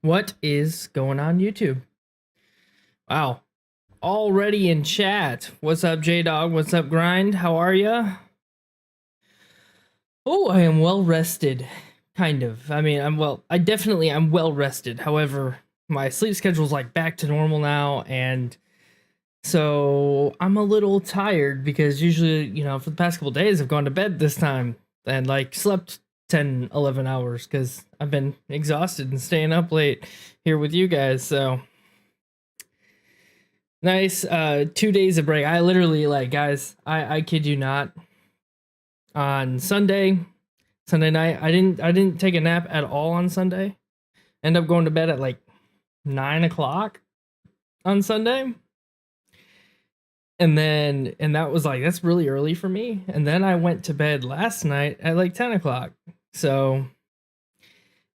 What is going on YouTube? Wow, already in chat. What's up, J-Dog? What's up, Grind? How are ya? Oh, I am well rested. Kind of. I mean, I'm well rested. However, my sleep schedule's like back to normal now, and so I'm a little tired because usually, you know, for the past couple days I've gone to bed this time and like slept 10, 11 hours because I've been exhausted and staying up late here with you guys. So nice 2 days of break. I literally, like, guys, I kid you not, on Sunday night, I didn't take a nap at all on Sunday. End up going to bed at like 9 o'clock on Sunday. And that was like, that's really early for me. And then I went to bed last night at like 10 o'clock. So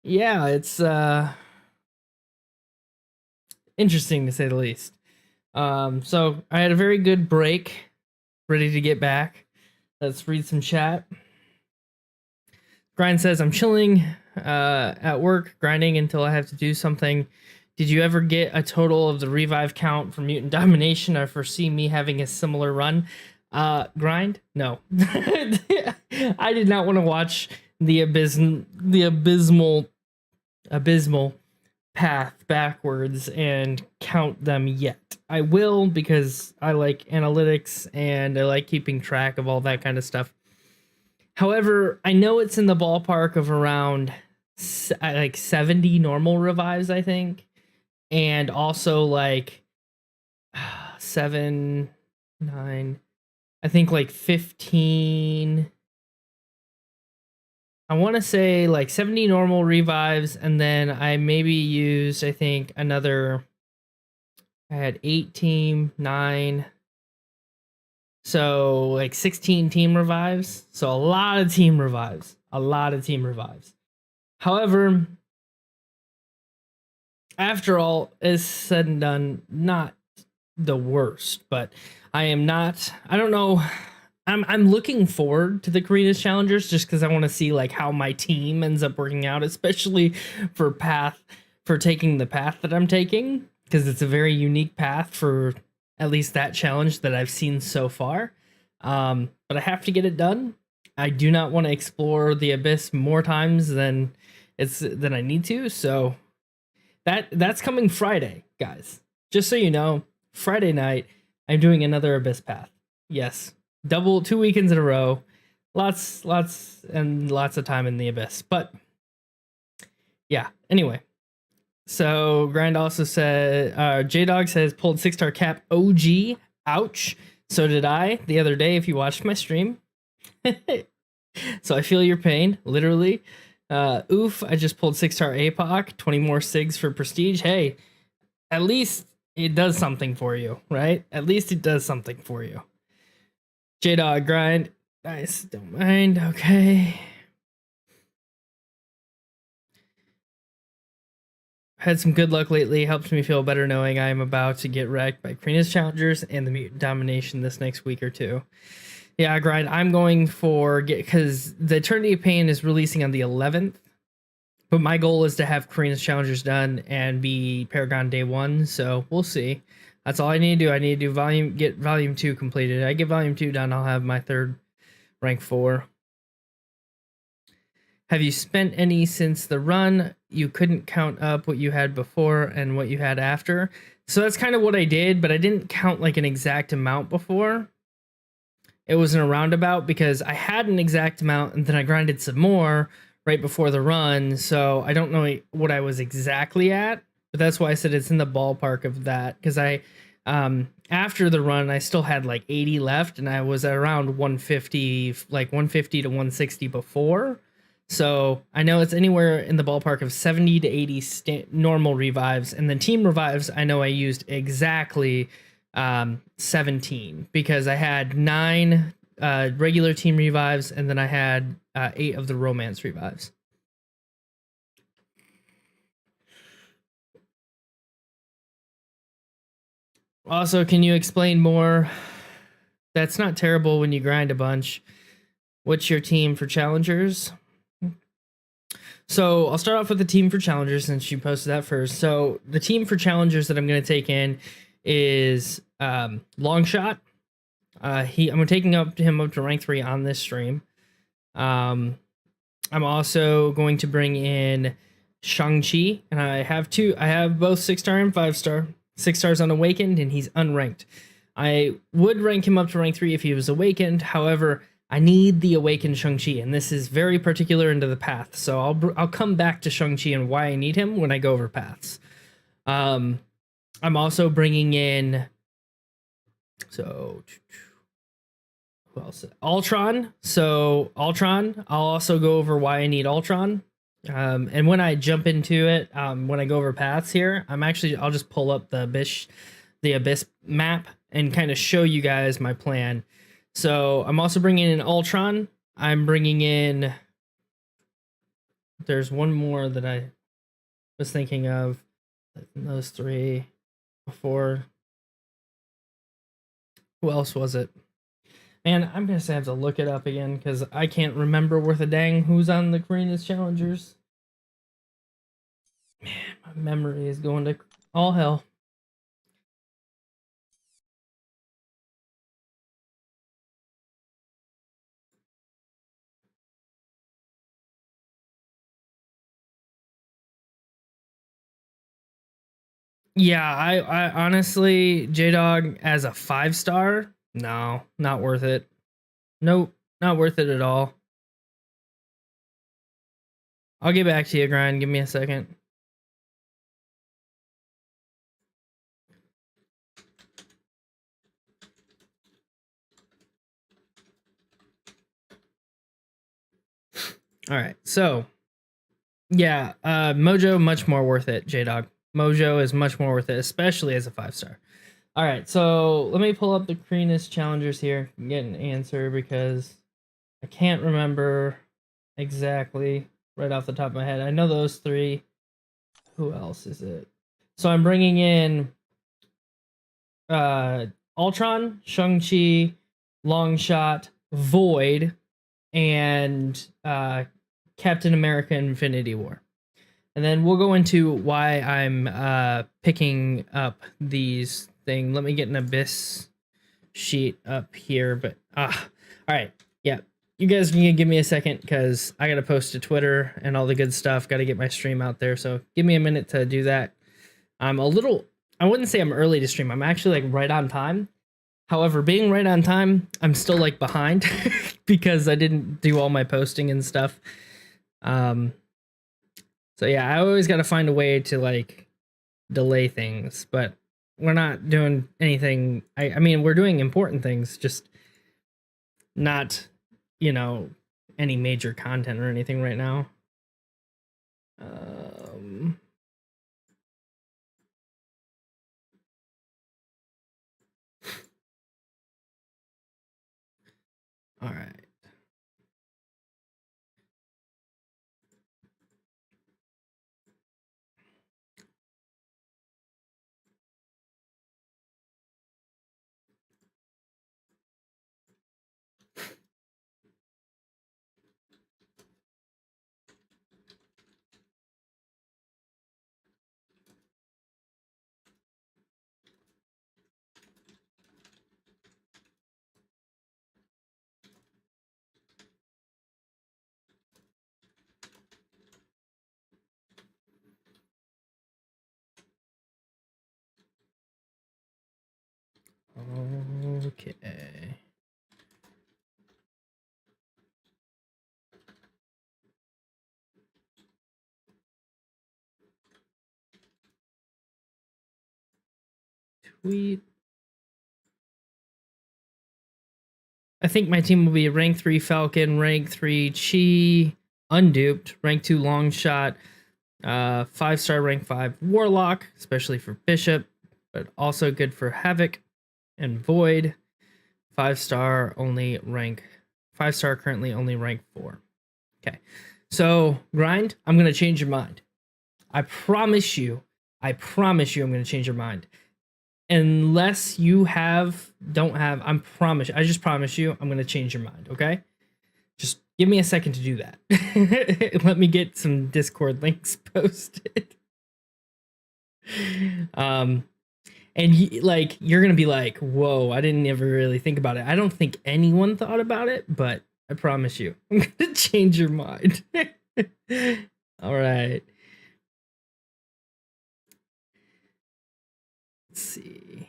yeah, it's interesting to say the least. So I had a very good break, ready to get back. Let's read some chat. Grind says, I'm chilling at work, grinding until I have to do something. Did you ever get a total of the revive count for Mutant Domination? I foresee me having a similar run. Grind? No. I did not want to watch the abysmal path backwards and count them yet. I will, because I like analytics and I like keeping track of all that kind of stuff. However, I know it's in the ballpark of around like 70 normal revives, I think. And also like 7, 9, I think like 15. I want to say like 70 normal revives, and then I maybe used, I think, another, I had 8 team, 9. So like 16 team revives. So a lot of team revives. However, after all is said and done, not the worst, but I don't know. I'm looking forward to the Carina's challengers just because I want to see like how my team ends up working out, especially for taking the path that I'm taking, because it's a very unique path for at least that challenge that I've seen so far. But I have to get it done. I do not want to explore the abyss more times than I need to. So that's coming Friday, guys. Just so you know, Friday night I'm doing another abyss path. Yes, 2 weekends in a row. Lots of time in the abyss. But Yeah. Anyway, so Grind also said, J Dog says pulled 6-star cap OG. Ouch. So did I the other day. If you watched my stream, so I feel your pain, literally. Oof. I just pulled 6-star APOC. 20 more SIGs for prestige. Hey, at least it does something for you, right? At least it does something for you. J Dog Grind. Nice. Don't mind. Okay. Had some good luck lately. Helps me feel better knowing I am about to get wrecked by Carina's challengers and the mutant domination this next week or two. Yeah, Grind. I'm going for because the Eternity of Pain is releasing on the 11th, but my goal is to have Carina's challengers done and be Paragon day 1. So we'll see. That's all I need to do. I need to do get volume 2 completed. I get volume 2 done, I'll have my 3rd rank 4. Have you spent any since the run? You couldn't count up what you had before and what you had after. So that's kind of what I did, but I didn't count like an exact amount before. It was in a roundabout because I had an exact amount and then I grinded some more right before the run. So I don't know what I was exactly at, but that's why I said it's in the ballpark of that. Because after the run, I still had like 80 left and I was at around 150, like 150 to 160 before. So I know it's anywhere in the ballpark of 70 to 80 normal revives. And then team revives, I know I used exactly 17 because I had 9 regular team revives and then I had 8 of the romance revives. Also, can you explain more? That's not terrible when you grind a bunch. What's your team for challengers? So I'll start off with the team for challengers since you posted that first. So the team for challengers that I'm going to take in is Longshot. I'm taking him up to rank 3 on this stream. I'm also going to bring in Shang-Chi, and I have both 6-star and 5-star. 6 stars unawakened, and he's unranked. I would rank him up to rank 3 if he was awakened. However, I need the awakened Shang-Chi, and this is very particular into the path. So I'll come back to Shang-Chi and why I need him when I go over paths. I'm also bringing in who else? Ultron. So Ultron, I'll also go over why I need Ultron. And when I jump into it, when I go over paths here, I'll just pull up the Abyss map and kind of show you guys my plan. So I'm also bringing in Ultron. I'm bringing in, there's one more that I was thinking of, those 3 before. Who else was it? Man, I'm going to have to look it up again because I can't remember worth a dang who's on the Carina's challengers. Man, my memory is going to all hell. Yeah, I honestly, J-Dog as a 5-star, no, not worth it. Nope, not worth it at all. I'll get back to you, Grind. Give me a second. All right, so yeah, Mojo much more worth it, J-Dog. Mojo is much more worth it, especially as a 5-star. All right, so let me pull up the Carina's challengers here and get an answer because I can't remember exactly right off the top of my head. I know those 3. Who else is it? So I'm bringing in Ultron, Shang-Chi, Longshot, Void, and Captain America Infinity War. And then we'll go into why I'm picking up these things. Let me get an Abyss sheet up here. But all right. Yeah. You guys can give me a second because I got to post to Twitter and all the good stuff. Got to get my stream out there. So give me a minute to do that. I'm a little, I wouldn't say I'm early to stream. I'm actually like right on time. However, being right on time, I'm still like behind because I didn't do all my posting and stuff. So yeah, I always got to find a way to like delay things, but we're not doing anything. I mean, we're doing important things, just not, you know, any major content or anything right now. All right. Okay. Tweet. I think my team will be rank 3 Falcon, rank 3 Chi, unduped, rank 2 Longshot, 5-star rank 5 Warlock, especially for Bishop, but also good for Havoc and Void. 5-star only rank 5-star currently only rank 4. Okay. So, Grind, I'm going to change your mind. I promise you I'm going to change your mind. Unless you I just promise you I'm going to change your mind, okay? Just give me a second to do that. Let me get some Discord links posted. And you're gonna be like, whoa, I didn't ever really think about it. I don't think anyone thought about it, but I promise you, I'm gonna change your mind. All right. Let's see.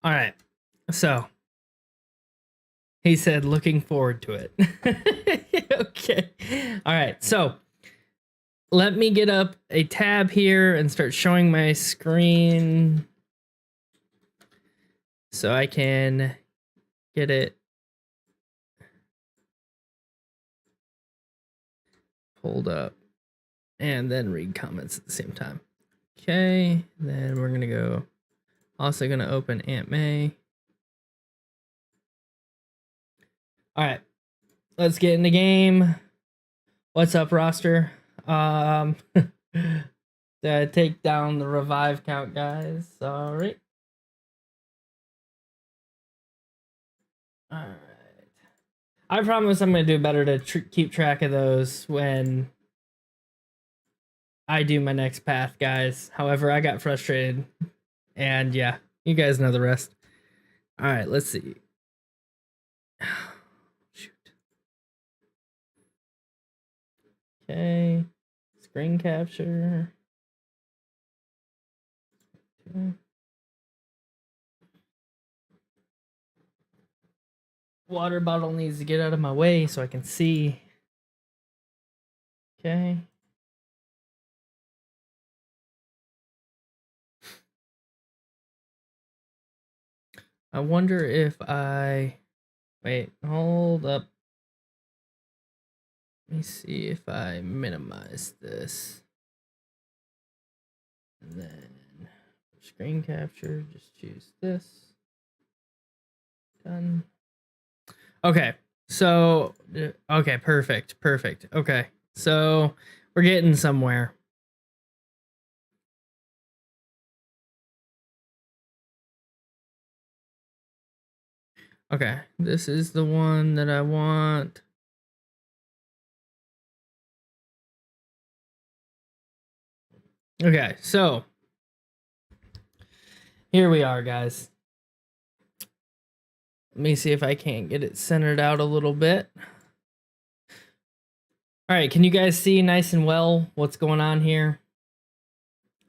All right. So he said, looking forward to it. Okay. All right. So let me get up a tab here and start showing my screen so I can get it pulled up and then read comments at the same time. Okay, then we're gonna go. Also gonna open Aunt May. All right, let's get in the game. What's up, roster? Take down the revive count, guys. Sorry. All right. I promise I'm gonna do better to keep track of those when I do my next path, guys. However, I got frustrated, and yeah, you guys know the rest. All right, let's see. Shoot. Okay, screen capture. Okay. Water bottle needs to get out of my way so I can see. Okay. I wonder if I... Wait, hold up. Let me see if I minimize this. And then screen capture, just choose this. Done. Okay, so, okay, perfect. Okay, so we're getting somewhere. Okay, this is the one that I want. Okay, so here we are, guys. Let me see if I can't get it centered out a little bit. All right, can you guys see nice and well what's going on here?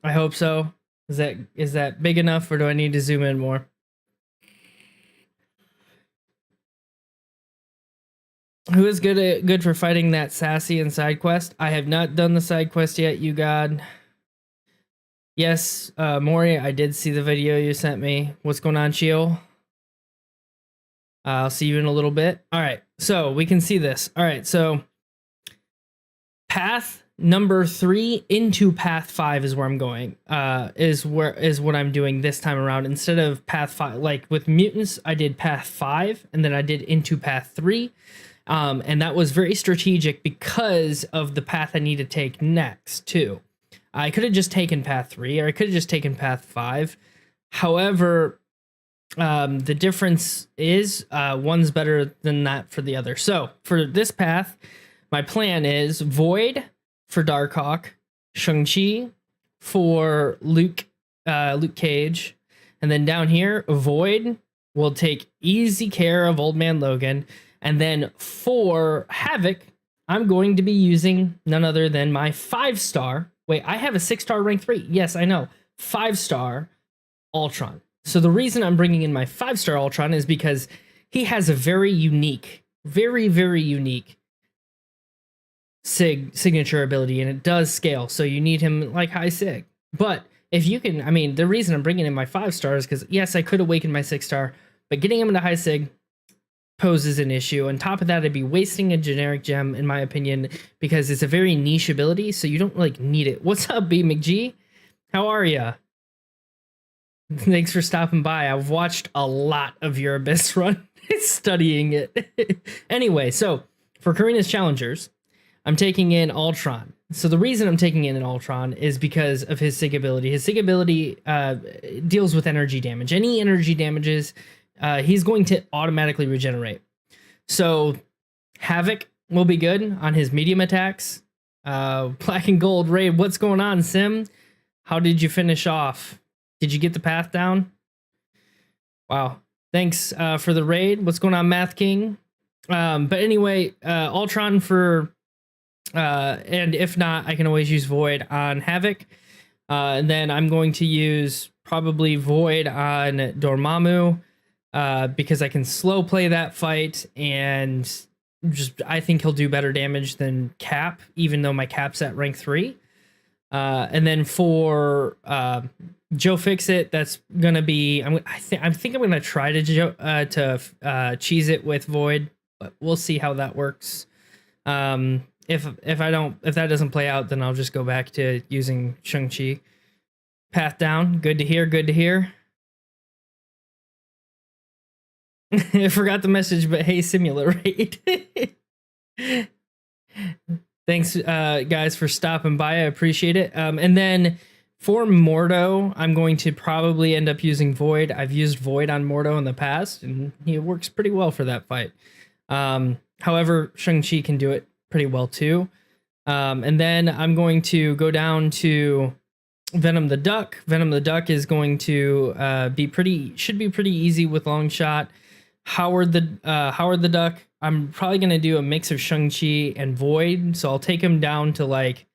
I hope so. Is that big enough, or do I need to zoom in more? Who is good for fighting that sassy and side quest? I have not done the side quest yet, you god. Yes, Maury, I did see the video you sent me. What's going on, Chio? I'll see you in a little bit. All right, so we can see this. All right, so path number 3 into path 5 is where I'm going. Is what I'm doing this time around. Instead of path 5, like with mutants, I did path 5 and then I did into path 3. And that was very strategic because of the path I need to take next too. I could have just taken path 3, or I could have just taken path 5. However, the difference is one's better than that for the other. So for this path, my plan is Void for Dark Hawk, Shang-Chi for Luke Cage, and then down here, Void will take easy care of Old Man Logan. And then for Havoc, I'm going to be using none other than my 5-star. Wait, I have a 6-star rank 3. Yes, I know. 5-star Ultron. So the reason I'm bringing in my 5-star Ultron is because he has a very unique, very, very unique signature ability, and it does scale. So you need him like high sig. But if you can, I mean, the reason I'm bringing in my 5-star is because, yes, I could awaken my 6-star, but getting him into high sig poses an issue. On top of that, I'd be wasting a generic gem, in my opinion, because it's a very niche ability, so you don't like need it. What's up, B McG? How are ya? Thanks for stopping by. I've watched a lot of your Abyss run, studying it. Anyway, so for Carina's Challengers, I'm taking in Ultron. So the reason I'm taking in an Ultron is because of his sig ability. His sig ability deals with energy damage. Any energy damages, he's going to automatically regenerate. So Havoc will be good on his medium attacks. Black and Gold Raid, what's going on, Sim? How did you finish off? Did you get the path down? Wow. Thanks for the raid. What's going on, Math King? But anyway, Ultron for... and if not, I can always use Void on Havoc. And then I'm going to use probably Void on Dormammu. Because I can slow play that fight, and just I think he'll do better damage than Cap, even though my Cap's at rank 3. And then for Joe Fixit, that's gonna be I think I'm gonna try to cheese it with Void, but we'll see how that works. If that doesn't play out, then I'll just go back to using Shang-Chi. Path down, good to hear. Good to hear. I forgot the message, but hey, simulate. Thanks, guys, for stopping by. I appreciate it. And then for Mordo, I'm going to probably end up using Void. I've used Void on Mordo in the past, and he works pretty well for that fight. However, Shang-Chi can do it pretty well too. And then I'm going to go down to Venom the Duck. Venom the Duck is going to should be pretty easy with Long Shot. Howard the Duck, I'm probably going to do a mix of Shang-Chi and Void. So I'll take him down to like,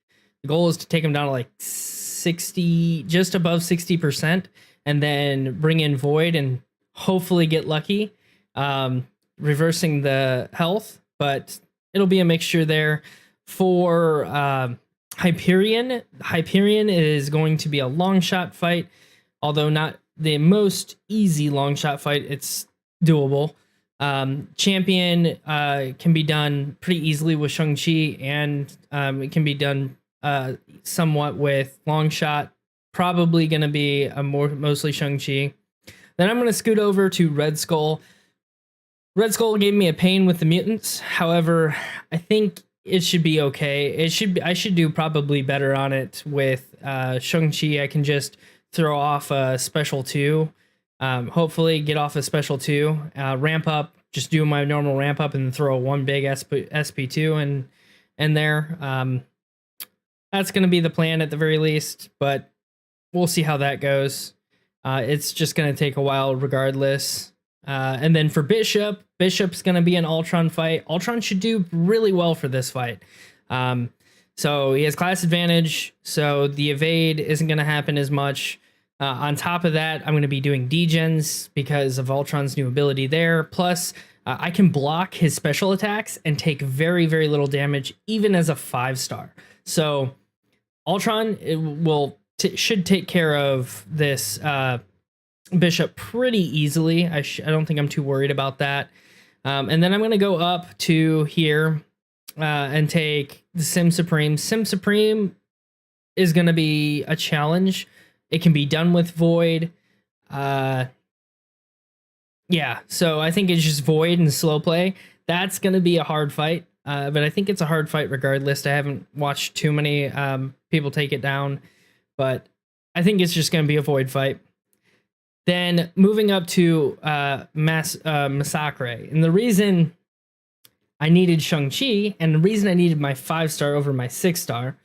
the goal is to take him down to like 60, just above 60%, and then bring in Void and hopefully get lucky, reversing the health, but it'll be a mixture there. For Hyperion is going to be a long shot fight, although not the most easy long shot fight. It's doable. Champion can be done pretty easily with Shang-Chi, and it can be done somewhat with long shot. Probably going to be mostly Shang-Chi. Then I'm going to scoot over to Red Skull. Red Skull gave me a pain with the mutants. However, I think it should be okay. I should do probably better on it with Shang-Chi. I can just throw off a special 2. Hopefully get off a special 2, ramp up, just do my normal ramp up and throw one big SP2 in there. that's going to be the plan at the very least, but we'll see how that goes. It's just going to take a while regardless. And then for Bishop's going to be an Ultron fight. Ultron should do really well for this fight. So he has class advantage, so the evade isn't going to happen as much. On top of that, I'm going to be doing degens because of Ultron's new ability there. Plus, I can block his special attacks and take very, very little damage, even as a 5-star. So Ultron should take care of this Bishop pretty easily. I don't think I'm too worried about that. And then I'm going to go up to here and take the Sim Supreme. Sim Supreme is going to be a challenge. It can be done with Void. Yeah, so I think it's just Void and slow play. That's going to be a hard fight, but I think it's a hard fight regardless. I haven't watched too many people take it down, but I think it's just going to be a Void fight. Then moving up to Massacre. And the reason I needed Shang-Chi, and the reason I needed my 5-star over my 6-star,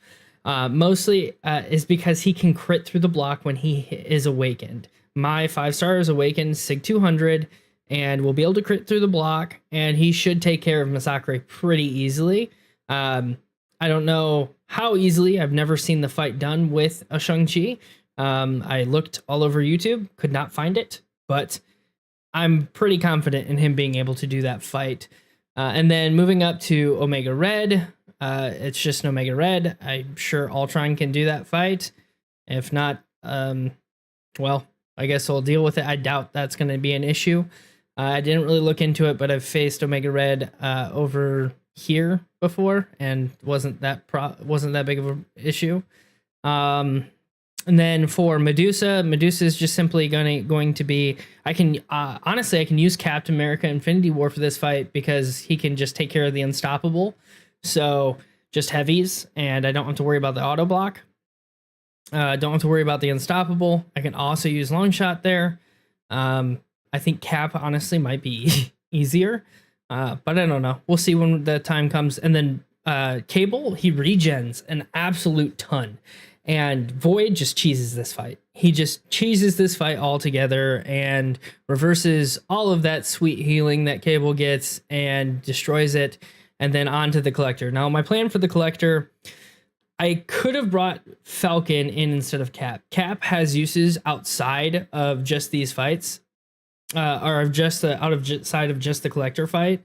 mostly is because he can crit through the block when he is awakened. My 5-star is awakened, Sig 200, and will be able to crit through the block, and he should take care of Massacre pretty easily. I don't know how easily. I've never seen the fight done with a Shang-Chi. I looked all over YouTube, could not find it, but I'm pretty confident in him being able to do that fight. And then moving up to Omega Red, it's just an Omega Red. I'm sure Ultron can do that fight. If not, well, I guess I'll deal with it. I doubt that's going to be an issue. I didn't really look into it, but I've faced Omega Red over here before, and wasn't that big of an issue. And then for Medusa is just simply going to be, I can honestly, I can use Captain America Infinity War for this fight because he can just take care of the unstoppable. So just heavies, and I don't have to worry about the auto block. Don't have to worry about the unstoppable. I can also use long shot there. I think Cap honestly might be easier, but I don't know. We'll see when the time comes. And then Cable, he regens an absolute ton. And Void just cheeses this fight. He just cheeses this fight altogether and reverses all of that sweet healing that Cable gets and destroys it. And then on to the Collector. Now, my plan for the Collector, I could have brought Falcon in instead of Cap. Cap has uses outside of just these fights, or just outside of just the Collector fight.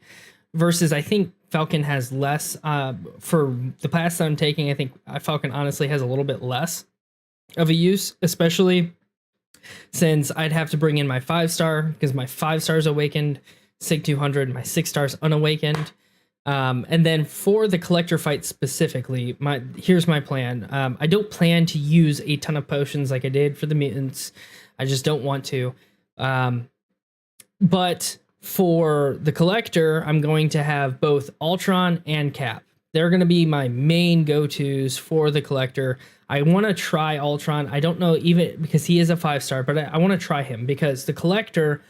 Versus, I think Falcon has less. For the pass that I'm taking, I think Falcon honestly has a little bit less of a use, especially since I'd have to bring in my 5-star because my 5-star is awakened, Sig 200, my 6-star is unawakened. And then for the Collector fight specifically, here's my plan. I don't plan to use a ton of potions like I did for the mutants. I just don't want to. But for the Collector, I'm going to have both Ultron and Cap. They're going to be my main go-tos for the Collector. I want to try Ultron. I don't know, even because he is a 5-star, but I want to try him because the Collector,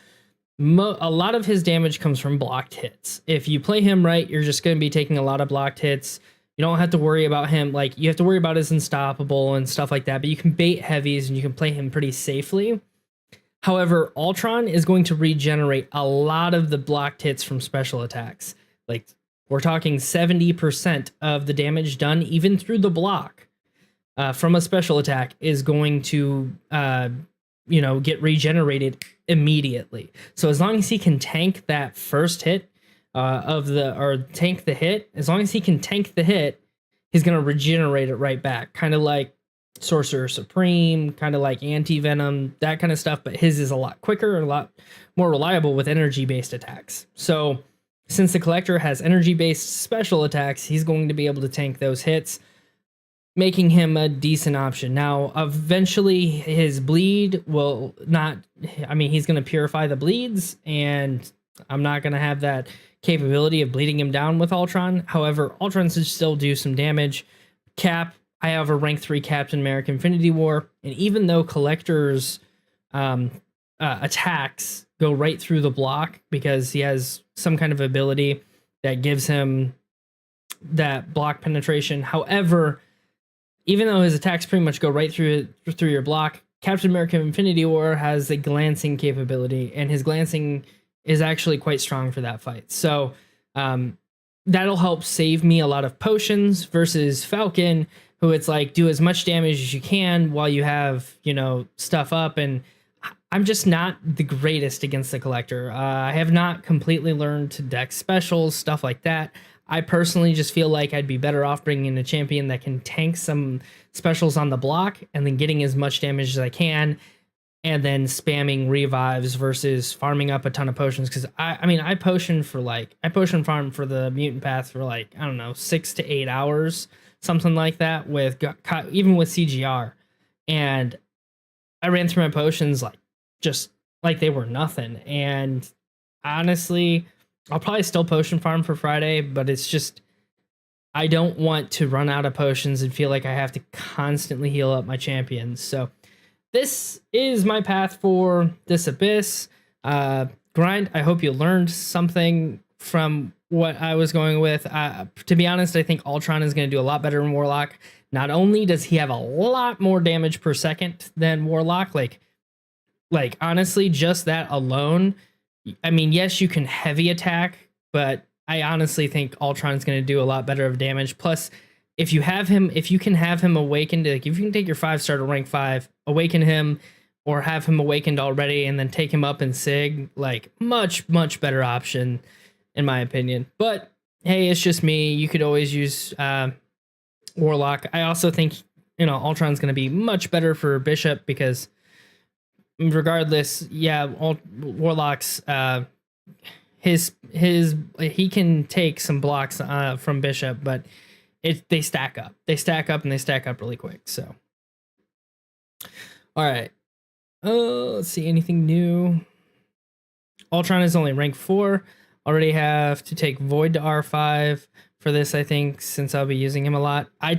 a lot of his damage comes from blocked hits. If you play him right, you're just going to be taking a lot of blocked hits. You don't have to worry about him. Like, you have to worry about his unstoppable and stuff like that, but you can bait heavies and you can play him pretty safely. However, Ultron is going to regenerate a lot of the blocked hits from special attacks. Like, we're talking 70% of the damage done, even through the block, from a special attack is going to, get regenerated immediately. So as long as he can tank that first hit tank the hit, as long as he can tank the hit, he's going to regenerate it right back. Kind of like Sorcerer Supreme, kind of like Anti-Venom, that kind of stuff, but his is a lot quicker and a lot more reliable with energy-based attacks. So since the Collector has energy-based special attacks, he's going to be able to tank those hits, making him a decent option. Now, eventually, his bleed will not, he's going to purify the bleeds, and I'm not going to have that capability of bleeding him down with Ultron. However, Ultron should still do some damage. Cap, I have a rank 3 Captain America Infinity War, and even though Collector's attacks go right through the block because he has some kind of ability that gives him that block penetration. However, even though his attacks pretty much go right through your block, Captain America Infinity War has a glancing capability, and his glancing is actually quite strong for that fight. So that'll help save me a lot of potions versus Falcon, who it's like do as much damage as you can while you have, you know, stuff up. And I'm just not the greatest against the Collector. I have not completely learned to deck specials, stuff like that. I personally just feel like I'd be better off bringing in a champion that can tank some specials on the block and then getting as much damage as I can, and then spamming revives versus farming up a ton of potions. Because I mean, I potion farm for the mutant path for like, I don't know, 6 to 8 hours, something like that, with even with CGR, and I ran through my potions like just like they were nothing. And honestly, I'll probably still potion farm for Friday, but it's just I don't want to run out of potions and feel like I have to constantly heal up my champions. So this is my path for this Abyss grind. I hope you learned something from what I was going with. To be honest, I think Ultron is going to do a lot better in Warlock. Not only does he have a lot more damage per second than Warlock, like honestly, just that alone. I mean, yes, you can heavy attack, but I honestly think Ultron is going to do a lot better of damage. Plus, if you can have him awakened, like if you can take your 5-star to rank 5, awaken him, or have him awakened already and then take him up in Sig, like much better option in my opinion. But hey, it's just me. You could always use Warlock. I also think, you know, Ultron's going to be much better for Bishop because regardless, yeah, Warlock's he can take some blocks from Bishop, but they stack up. They stack up and they stack up really quick. So, all right. Let's see, anything new? Ultron is only rank 4. Already have to take Void to R5 for this, I think, since I'll be using him a lot. I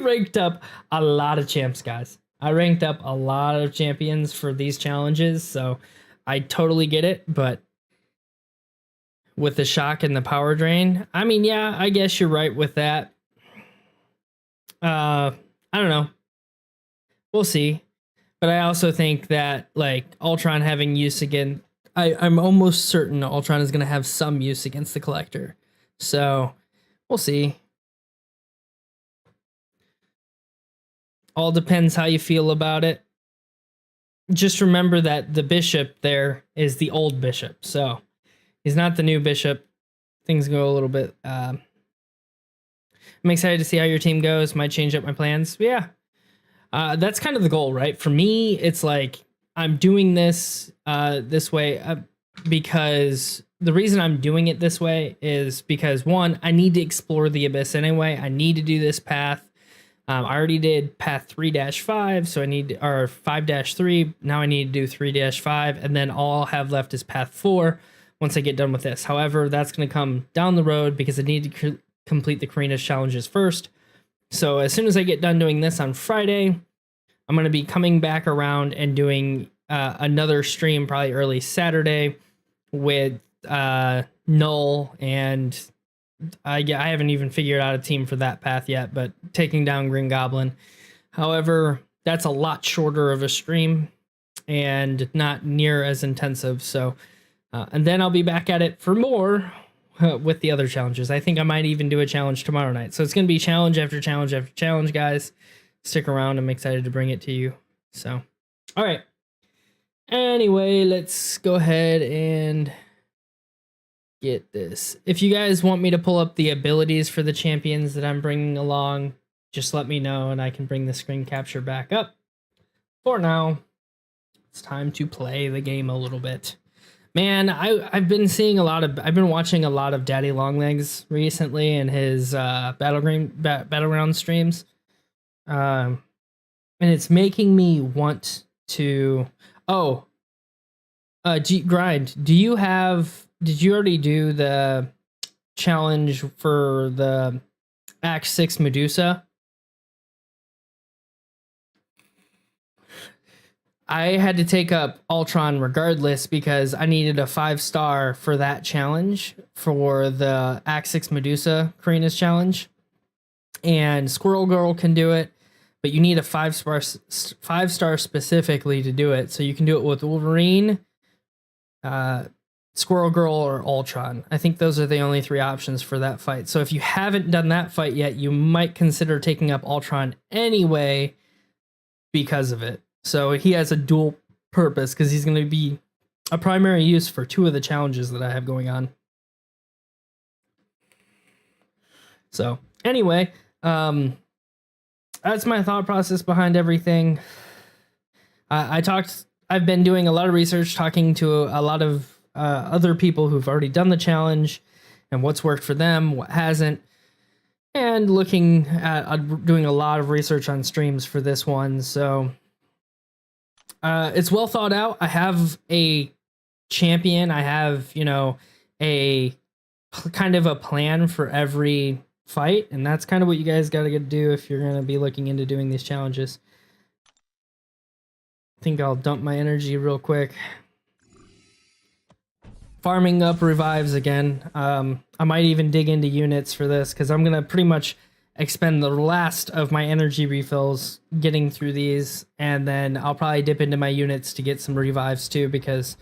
ranked up a lot of champs, guys. I ranked up a lot of champions for these challenges, so I totally get it, but with the shock and the power drain, I mean, yeah, I guess you're right with that. I don't know. We'll see. But I also think that, like, Ultron having use again, I'm almost certain Ultron is going to have some use against the Collector. So, we'll see. All depends how you feel about it. Just remember that the Bishop there is the old Bishop. So, he's not the new Bishop. Things go a little bit... I'm excited to see how your team goes. Might change up my plans. But yeah. That's kind of the goal, right? For me, it's like I'm doing this this way because the reason I'm doing it this way is because, one, I need to explore the Abyss anyway. I need to do this path. I already did path 3-5, so I need, or 5-3. Now I need to do 3-5, and then all I'll have left is path 4 once I get done with this. However, that's going to come down the road because I need to complete the Carina's challenges first. So as soon as I get done doing this on Friday, I'm going to be coming back around and doing another stream probably early Saturday with Knull, and I haven't even figured out a team for that path yet, but taking down Green Goblin. However, that's a lot shorter of a stream and not near as intensive. So, and then I'll be back at it for more with the other challenges. I think I might even do a challenge tomorrow night. So it's going to be challenge after challenge after challenge, guys. Stick around. I'm excited to bring it to you. So, all right. Anyway, let's go ahead and get this. If you guys want me to pull up the abilities for the champions that I'm bringing along, just let me know and I can bring the screen capture back up. For now, it's time to play the game a little bit. Man, I've been watching a lot of Daddy Longlegs recently and his battleground streams, and it's making me want to. Oh, Grind. Did you already do the challenge for the Act 6 Medusa? I had to take up Ultron regardless because I needed a 5-star for that challenge for the Act 6 Medusa Carina's challenge. And Squirrel Girl can do it. but you need a 5-star specifically to do it. So you can do it with Wolverine, Squirrel Girl, or Ultron. I think those are the only 3 options for that fight. So if you haven't done that fight yet, you might consider taking up Ultron anyway because of it. So he has a dual purpose because he's going to be a primary use for 2 of the challenges that I have going on. So anyway, that's my thought process behind everything. I've been doing a lot of research, talking to a lot of other people who've already done the challenge and what's worked for them, what hasn't, and looking at doing a lot of research on streams for this one. So it's well thought out. I have a champion. I have, a kind of a plan for every fight, and that's kind of what you guys got to do if you're going to be looking into doing these challenges. I think I'll dump my energy real quick. Farming up revives again. I might even dig into units for this because I'm going to pretty much expend the last of my energy refills getting through these, and then I'll probably dip into my units to get some revives too, because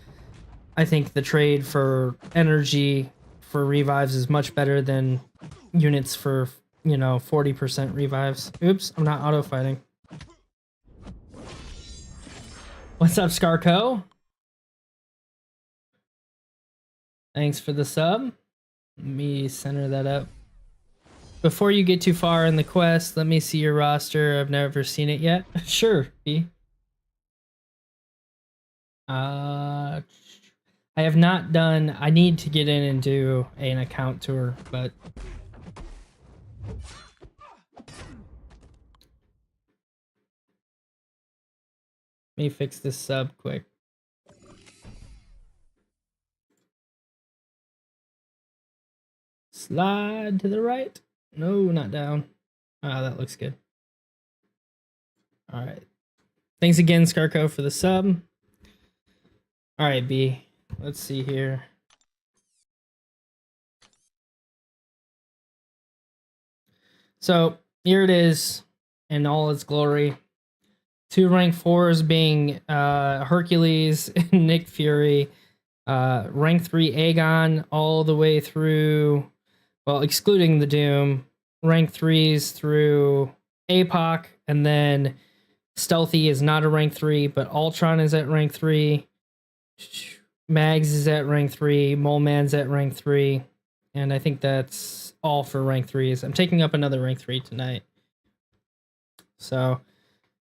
I think the trade for energy for revives is much better than units for 40% revives. Oops, I'm not auto fighting. What's up, Scarco? Thanks for the sub. Let me center that up. Before you get too far in the quest, let me see your roster. I've never seen it yet. Sure, B. I have not done. I need to get in and do an account tour, but let me fix this sub quick. Slide to the right. No, not down. Ah, that looks good. All right. Thanks again, Scarco, for the sub. All right, B. Let's see here. So here it is in all its glory. 2 rank 4s being Hercules and Nick Fury. Rank 3 Aegon all the way through, well, excluding the Doom. Rank 3s through APOC, and then Stealthy is not a rank 3, but Ultron is at rank 3. Mags is at rank 3. Mole Man's at rank 3. And I think that's all for rank 3s. I'm taking up another rank 3 tonight. So,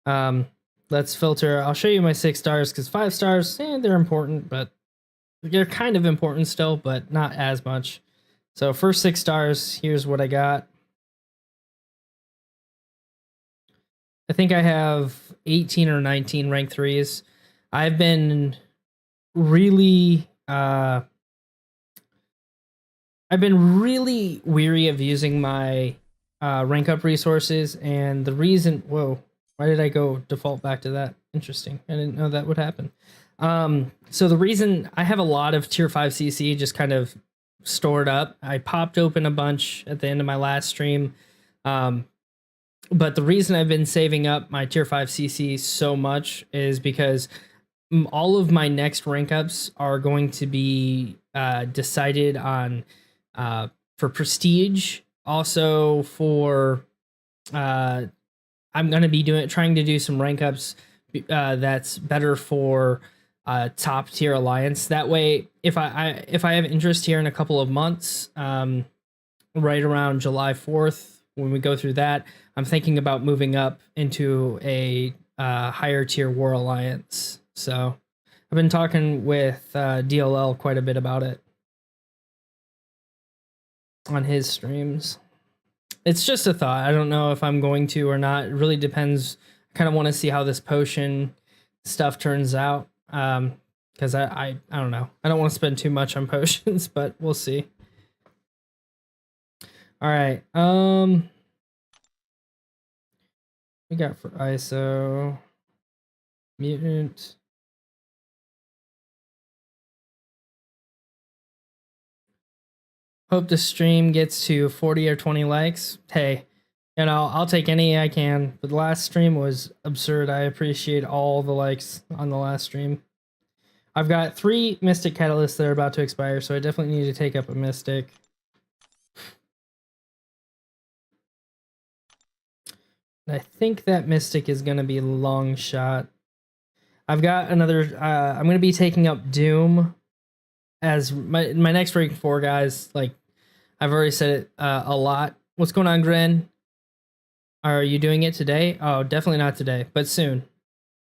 let's filter. I'll show you my 6 stars, because 5 stars, they're important, but they're kind of important still, but not as much. So first 6 stars, here's what I got. I think I have 18 or 19 rank 3s. I've been really weary of using my rank up resources, and the reason, whoa, why did I go default back to that? Interesting. I didn't know that would happen. So the reason I have a lot of tier 5 CC just kind of stored up. I popped open a bunch at the end of my last stream. But the reason I've been saving up my tier 5 CC so much is because all of my next rank ups are going to be decided on for prestige. Also for I'm going to be trying to do some rank ups that's better for top tier alliance. That way, if I have interest here in a couple of months, right around July 4th, when we go through that, I'm thinking about moving up into a higher tier war alliance. So I've been talking with DLL quite a bit about it on his streams. It's just a thought. I don't know if I'm going to or not. It really depends. I kind of want to see how this potion stuff turns out. Because I don't know. I don't want to spend too much on potions, but we'll see. All right. We got for ISO mutant. Hope the stream gets to 40 or 20 likes. Hey, And I'll take any I can. But the last stream was absurd. I appreciate all the likes on the last stream. I've got 3 Mystic Catalysts that are about to expire, so I definitely need to take up a Mystic. I think that Mystic is going to be long shot. I've got another... I'm going to be taking up Doom as my next rank 4, guys. Like, I've already said it a lot. What's going on, Gren? Are you doing it today? Oh, definitely not today, but soon.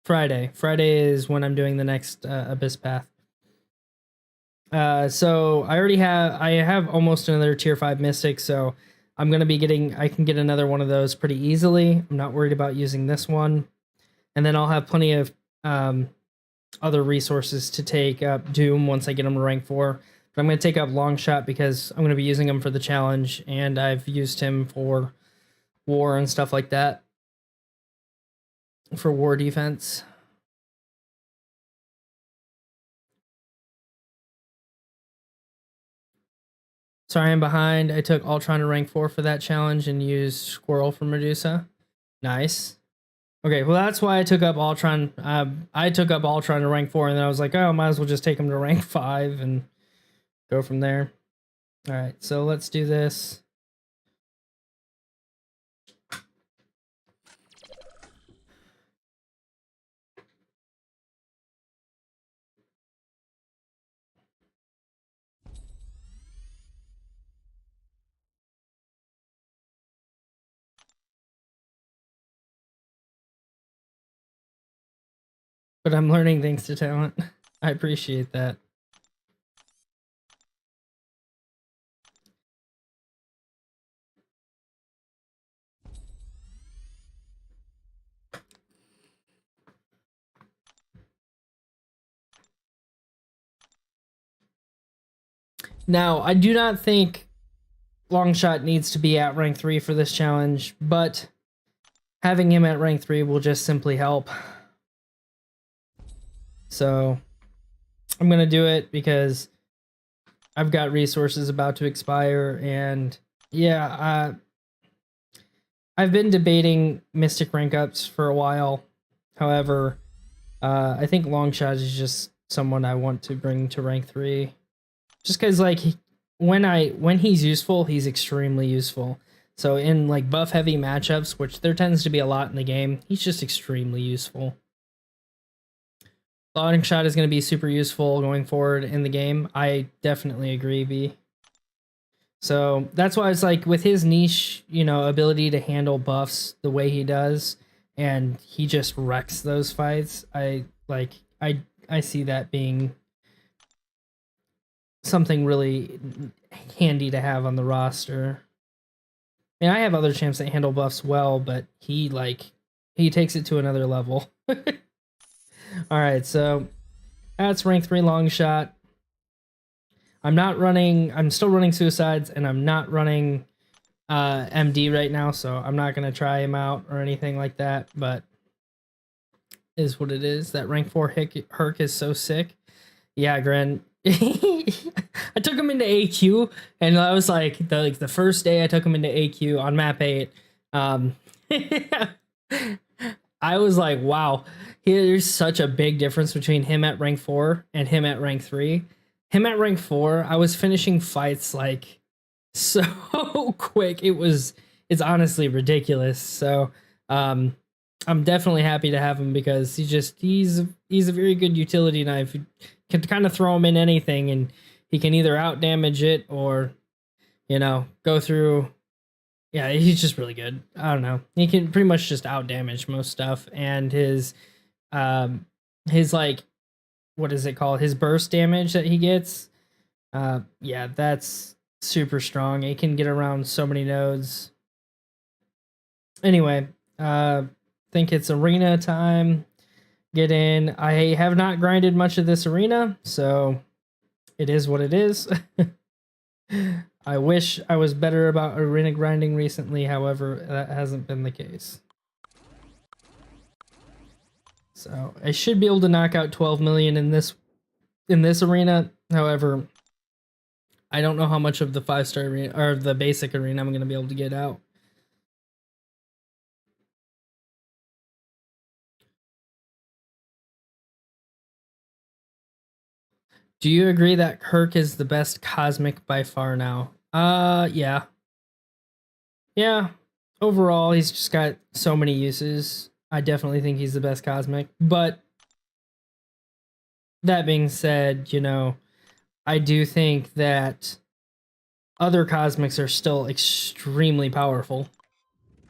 Friday. Friday is when I'm doing the next Abyss Path. So I have almost another tier 5 Mystic, so I'm going to be getting... I can get another one of those pretty easily. I'm not worried about using this one. And then I'll have plenty of other resources to take up Doom once I get them to rank 4. But I'm going to take up Longshot because I'm going to be using him for the challenge, and I've used him for war and stuff like that. For war defense. Sorry I'm behind. I took Ultron to rank 4 for that challenge and used Squirrel from Medusa. Nice. Okay, well that's why I took up Ultron. I took up Ultron to rank 4, and then I was like, oh, might as well just take him to rank 5 and go from there. All right, so let's do this. But I'm learning thanks to talent. I appreciate that. Now, I do not think Longshot needs to be at rank 3 for this challenge, but having him at rank 3 will just simply help. So I'm going to do it because I've got resources about to expire, and yeah, I've been debating Mystic rank ups for a while. However, I think Longshot is just someone I want to bring to rank 3. Just because, like, when he's useful, he's extremely useful. So in, like, buff-heavy matchups, which there tends to be a lot in the game, he's just extremely useful. Longshot is going to be super useful going forward in the game. I definitely agree, B. So that's why it's like, with his niche, you know, ability to handle buffs the way he does, and he just wrecks those fights, I see that being something really handy to have on the roster. I mean, I have other champs that handle buffs well, but he takes it to another level. All right, so that's rank 3 Longshot. I'm still running Suicides, and I'm not running MD right now, so I'm not going to try him out or anything like that, but is what it is. That rank 4 Herc is so sick. Yeah, Gren. I took him into AQ, and I was like, the first day I took him into AQ on map 8, I was like, wow, there's such a big difference between him at rank 4 and him at rank 3. Him at rank 4, I was finishing fights like so quick. It's honestly ridiculous. So I'm definitely happy to have him because he's a very good utility knife. You can kind of throw him in anything, and he can either out damage it or, you know, go through. Yeah, he's just really good. I don't know. He can pretty much just out damage most stuff, and his like, what is it called? His burst damage that he gets. Yeah, that's super strong. It can get around so many nodes. Anyway, think it's arena time. Get in. I have not grinded much of this arena, so it is what it is. I wish I was better about arena grinding recently, however, that hasn't been the case. So I should be able to knock out 12 million in this arena. However, I don't know how much of the 5-star arena or the basic arena I'm going to be able to get out. Do you agree that Kirk is the best cosmic by far now? Yeah. Yeah. Overall, he's just got so many uses. I definitely think he's the best cosmic. But that being said, you know, I do think that other cosmics are still extremely powerful.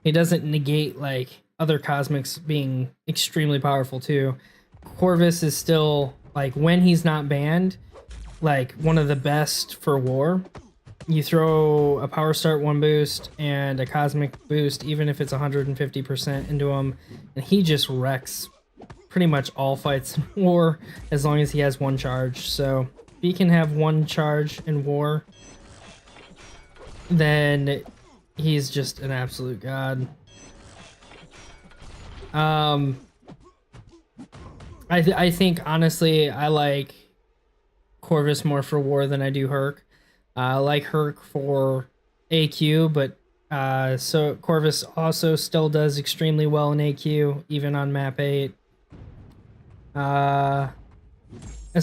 He doesn't negate like other cosmics being extremely powerful too. Corvus is still like, when he's not banned, like one of the best for war. You throw a power start 1 boost and a cosmic boost, even if it's 150% into him, and he just wrecks pretty much all fights in war as long as he has 1 charge. So if he can have 1 charge in war, then he's just an absolute god. I think honestly I like Corvus more for war than I do Herc. I like Herc for AQ, but so Corvus also still does extremely well in AQ, even on map 8. As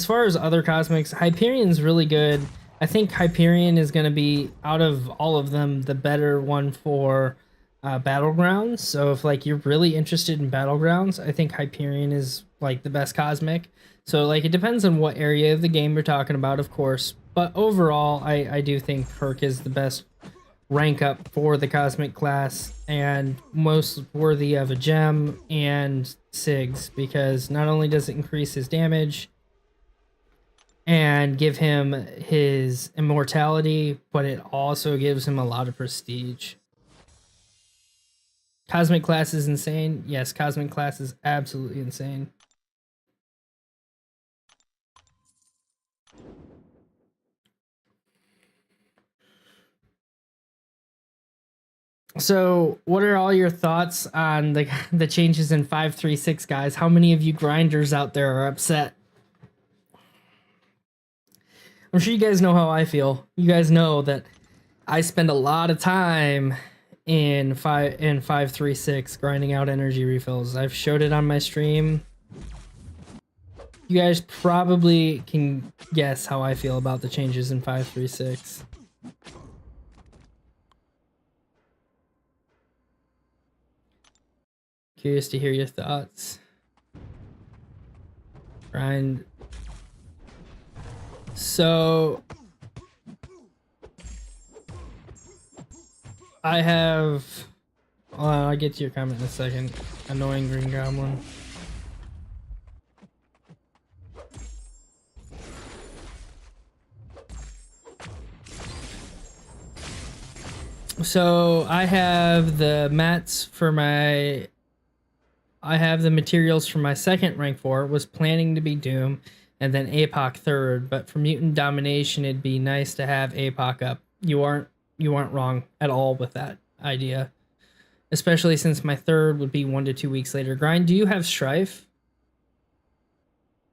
far as other cosmics, Hyperion's really good. I think Hyperion is going to be, out of all of them, the better one for Battlegrounds. So if like you're really interested in Battlegrounds, I think Hyperion is like the best cosmic. So like it depends on what area of the game you're talking about, of course. But overall, I do think Herc is the best rank up for the cosmic class and most worthy of a gem and SIGs, because not only does it increase his damage and give him his immortality, but it also gives him a lot of prestige. Cosmic class is insane. Yes, cosmic class is absolutely insane. So, what are all your thoughts on the changes in 5.3.6, guys? How many of you grinders out there are upset? I'm sure you guys know how I feel. You guys know that I spend a lot of time in 5.3.6 grinding out energy refills. I've showed it on my stream. You guys probably can guess how I feel about the changes in 5.3.6. Curious to hear your thoughts. Grind. So I have, I'll get to your comment in a second. Annoying green goblin. So I have the mats for my, I have the materials for my second rank 4. Was planning to be Doom and then APOC 3rd, but for Mutant Domination it'd be nice to have APOC up. You aren't wrong at all with that idea, especially since my 3rd would be 1 to 2 weeks later. Grind, do you have Strife?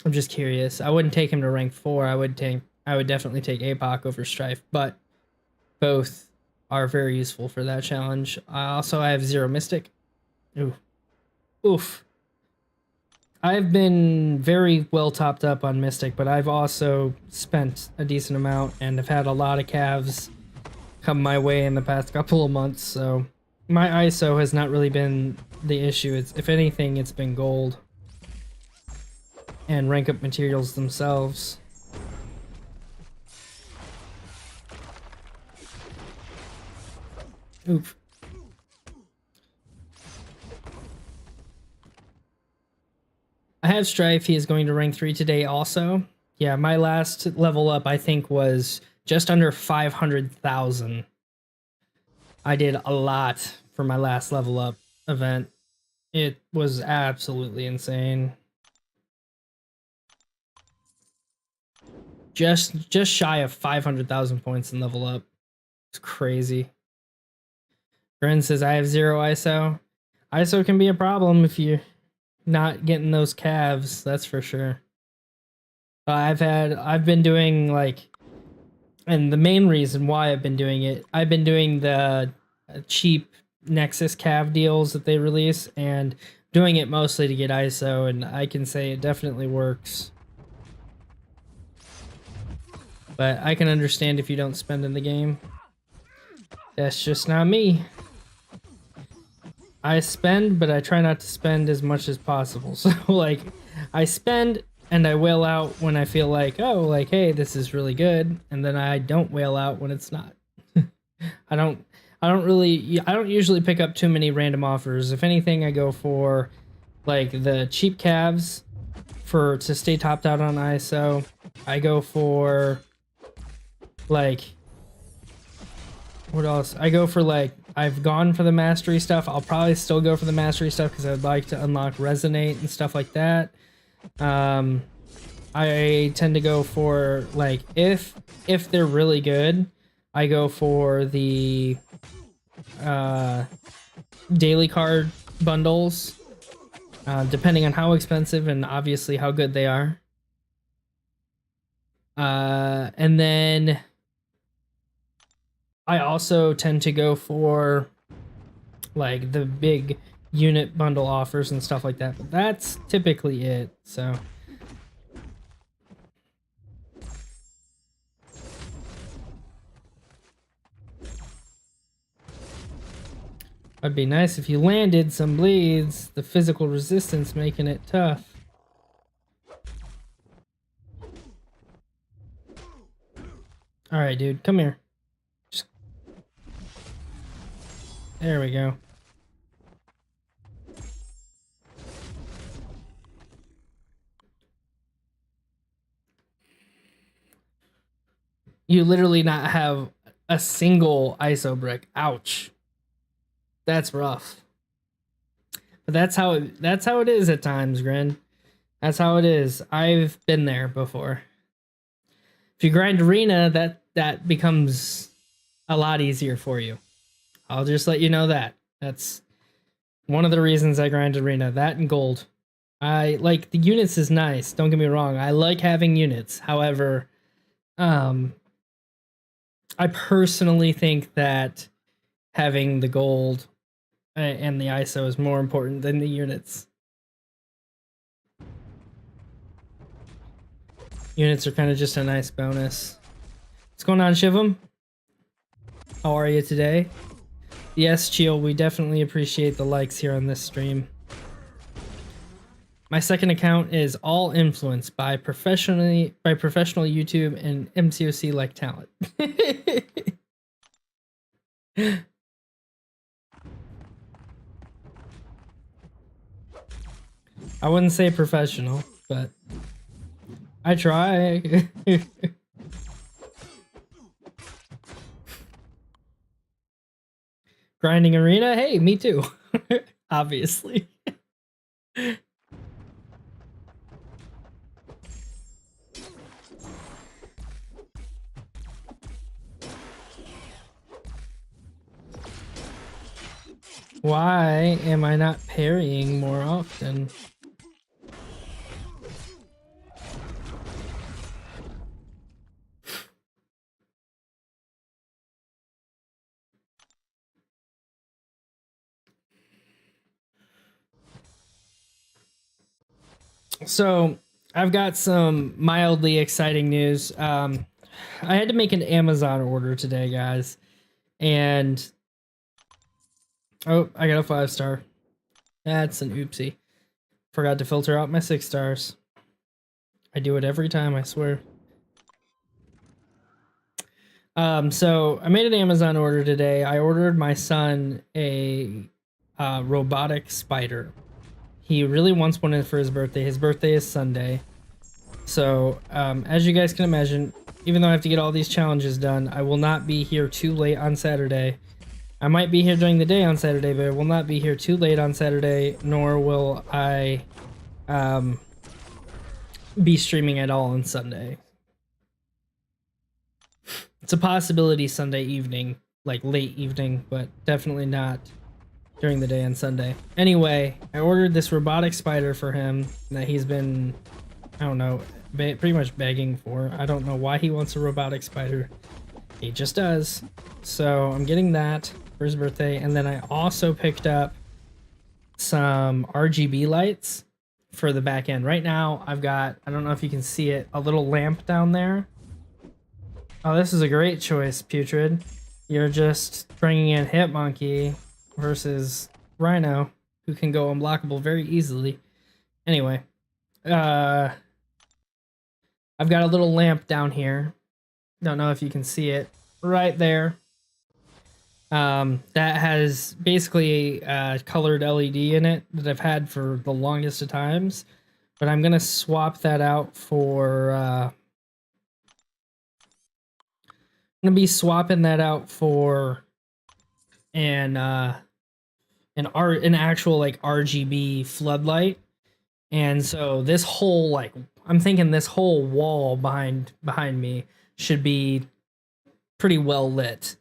I'm just curious. I wouldn't take him to rank 4. I would definitely take APOC over Strife, but both are very useful for that challenge. I have 0 Mystic. Ooh. Oof. I've been very well topped up on Mystic, but I've also spent a decent amount and have had a lot of calves come my way in the past couple of months, so my ISO has not really been the issue. It's, if anything, it's been gold and rank up materials themselves. Oof. I have Strife. He is going to rank 3 today also. Yeah, my last level up, I think, was just under 500,000. I did a lot for my last level up event. It was absolutely insane. Just shy of 500,000 points in level up. It's crazy. Gren says, I have 0 ISO. ISO can be a problem if you're not getting those calves, that's for sure. I've been doing like, and the main reason why I've been doing it, I've been doing the cheap Nexus calf deals that they release and doing it mostly to get ISO, and I can say it definitely works. But I can understand if you don't spend in the game. That's just not me. I spend, but I try not to spend as much as possible. So like, I spend and I wail out when I feel like, oh, like, hey, this is really good, and then I don't wail out when it's not. I don't usually pick up too many random offers. If anything, I go for like the cheap calves to stay topped out on ISO. I go for like, what else? I go for like, I've gone for the mastery stuff. I'll probably still go for the mastery stuff because I'd like to unlock resonate and stuff like that. I tend to go for like, if they're really good, I go for the daily card bundles, depending on how expensive and obviously how good they are. And then I also tend to go for like the big unit bundle offers and stuff like that, but that's typically it. So it'd be nice if you landed some bleeds, the physical resistance making it tough. All right, dude, come here. There we go. You literally not have a single ISO brick. Ouch. That's rough. But that's how it is at times, Grin. That's how it is. I've been there before. If you grind arena, that becomes a lot easier for you. I'll just let you know that. That's one of the reasons I grind arena. That and gold. I like the units is nice. Don't get me wrong. I like having units. However, I personally think that having the gold and the ISO is more important than the units. Units are kind of just a nice bonus. What's going on, Shivam? How are you today? Yes, Chill, we definitely appreciate the likes here on this stream. My second account is all influenced by professional YouTube and MCOC like talent. I wouldn't say professional, but I try. Grinding arena? Hey, me too. Obviously. Why am I not parrying more often? So I've got some mildly exciting news. I had to make an Amazon order today, guys, and oh, I got a 5-star. That's an oopsie. Forgot to filter out my 6 stars. I do it every time, I swear. So I made an Amazon order today. I ordered my son a robotic spider. He really wants one in for his birthday. His birthday is Sunday. So, as you guys can imagine, even though I have to get all these challenges done, I will not be here too late on Saturday. I might be here during the day on Saturday, but I will not be here too late on Saturday, nor will I be streaming at all on Sunday. It's a possibility Sunday evening, like late evening, but definitely not during the day on Sunday. Anyway, I ordered this robotic spider for him that he's been, I don't know, pretty much begging for. I don't know why he wants a robotic spider. He just does. So I'm getting that for his birthday. And then I also picked up some RGB lights for the back end. Right now, I've got, I don't know if you can see it, a little lamp down there. Oh, this is a great choice, Putrid. You're just bringing in Hitmonkey versus Rhino, who can go unblockable very easily. Anyway, I've got a little lamp down here. Don't know if you can see it right there. That has basically a colored LED in it that I've had for the longest of times, but I'm gonna swap that out for. I'm gonna be swapping that out for an actual like RGB floodlight, and so this whole like I'm thinking this whole wall behind me should be pretty well lit